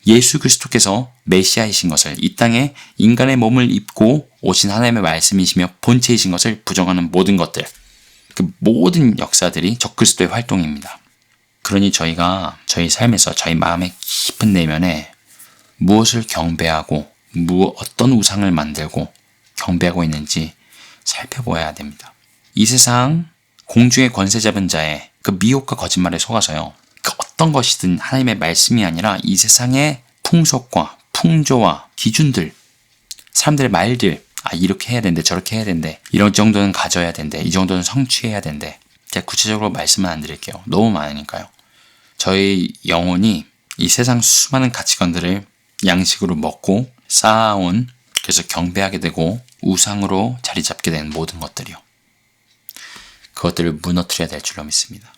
예수 그리스도께서 메시아이신 것을, 이 땅에 인간의 몸을 입고 오신 하나님의 말씀이시며 본체이신 것을 부정하는 모든 것들, 그 모든 역사들이 적그리스도의 활동입니다. 그러니 저희가 저희 삶에서 저희 마음의 깊은 내면에 무엇을 경배하고 어떤 우상을 만들고 경배하고 있는지 살펴보아야 됩니다. 이 세상 공중의 권세 잡은 자의 그 미혹과 거짓말에 속아서요. 그 어떤 것이든 하나님의 말씀이 아니라 이 세상의 풍속과 풍조와 기준들, 사람들의 말들, 이렇게 해야 된대, 저렇게 해야 된대, 이런 정도는 가져야 된대, 이 정도는 성취해야 된대. 제가 구체적으로 말씀은 안 드릴게요. 너무 많으니까요. 저희 영혼이 이 세상 수많은 가치관들을 양식으로 먹고 쌓아온, 그래서 경배하게 되고 우상으로 자리 잡게 된 모든 것들이요. 그것들을 무너뜨려야 될 줄로 믿습니다.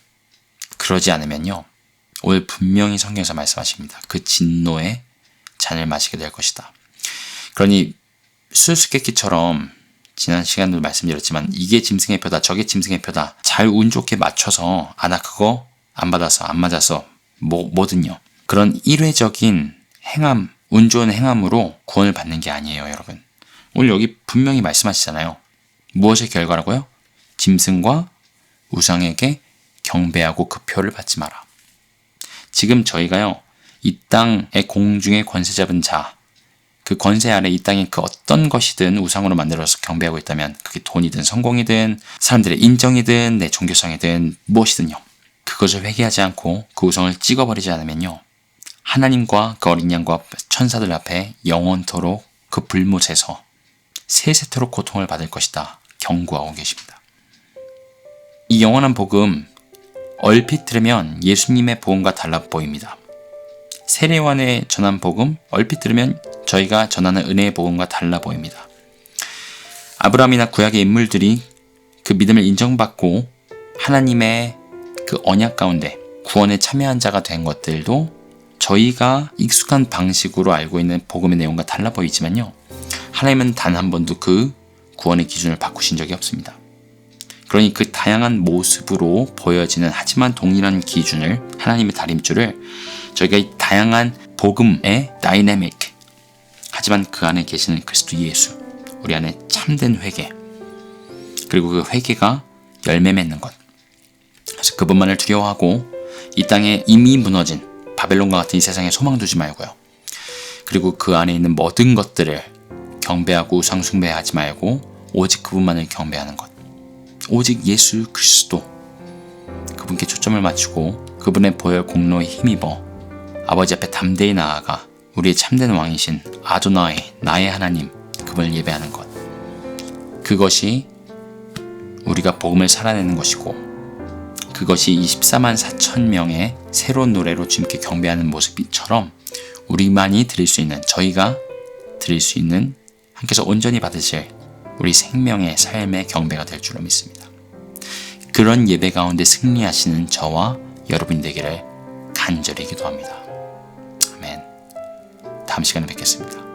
그러지 않으면요. 오늘 분명히 성경에서 말씀하십니다. 그 진노의 잔을 마시게 될 것이다. 그러니 수수께끼처럼 지난 시간도 말씀드렸지만 이게 짐승의 표다, 저게 짐승의 표다. 잘 운 좋게 맞춰서 나 그거 안 받아서, 안 맞아서 뭐든요. 그런 일회적인 행함, 운 좋은 행함으로 구원을 받는 게 아니에요, 여러분. 오늘 여기 분명히 말씀하시잖아요. 무엇의 결과라고요? 짐승과 우상에게 경배하고 그 표를 받지 마라. 지금 저희가요, 이 땅의 공중의 권세 잡은 자, 그 권세 아래 이 땅에 그 어떤 것이든 우상으로 만들어서 경배하고 있다면 그게 돈이든 성공이든 사람들의 인정이든 내 종교성이든 무엇이든요. 그것을 회개하지 않고 그 우상을 찍어버리지 않으면요. 하나님과 그 어린 양과 천사들 앞에 영원토록 그 불못에서 세세토록 고통을 받을 것이다 경고하고 계십니다. 이 영원한 복음 얼핏 들으면 예수님의 복음과 달라 보입니다. 세례요한의 전한 복음 얼핏 들으면 저희가 전하는 은혜의 복음과 달라 보입니다. 아브라함이나 구약의 인물들이 그 믿음을 인정받고 하나님의 그 언약 가운데 구원에 참여한 자가 된 것들도 저희가 익숙한 방식으로 알고 있는 복음의 내용과 달라 보이지만요. 하나님은 단 한 번도 그 구원의 기준을 바꾸신 적이 없습니다. 그러니 그 다양한 모습으로 보여지는 하지만 동일한 기준을 하나님의 다림줄을 저희가 이 다양한 복음의 다이내믹 하지만 그 안에 계시는 그리스도 예수 우리 안에 참된 회개 그리고 그 회개가 열매 맺는 것 그래서 그분만을 두려워하고 이 땅에 이미 무너진 바벨론과 같은 이 세상에 소망 두지 말고요. 그리고 그 안에 있는 모든 것들을 경배하고 우상 숭배하지 말고 오직 그분만을 경배하는 것. 오직 예수 그리스도 그분께 초점을 맞추고 그분의 보혈 공로에 힘입어 아버지 앞에 담대히 나아가 우리의 참된 왕이신 아도나이 나의 하나님 그분을 예배하는 것. 그것이 우리가 복음을 살아내는 것이고 그것이 24만 4천 명의 새로운 노래로 주님께 경배하는 모습처럼 우리만이 드릴 수 있는 저희가 드릴 수 있는 하나님께서 온전히 받으실 우리 생명의 삶의 경배가 될 줄로 믿습니다. 그런 예배 가운데 승리하시는 저와 여러분이 되기를 간절히 기도합니다. 아멘. 다음 시간에 뵙겠습니다.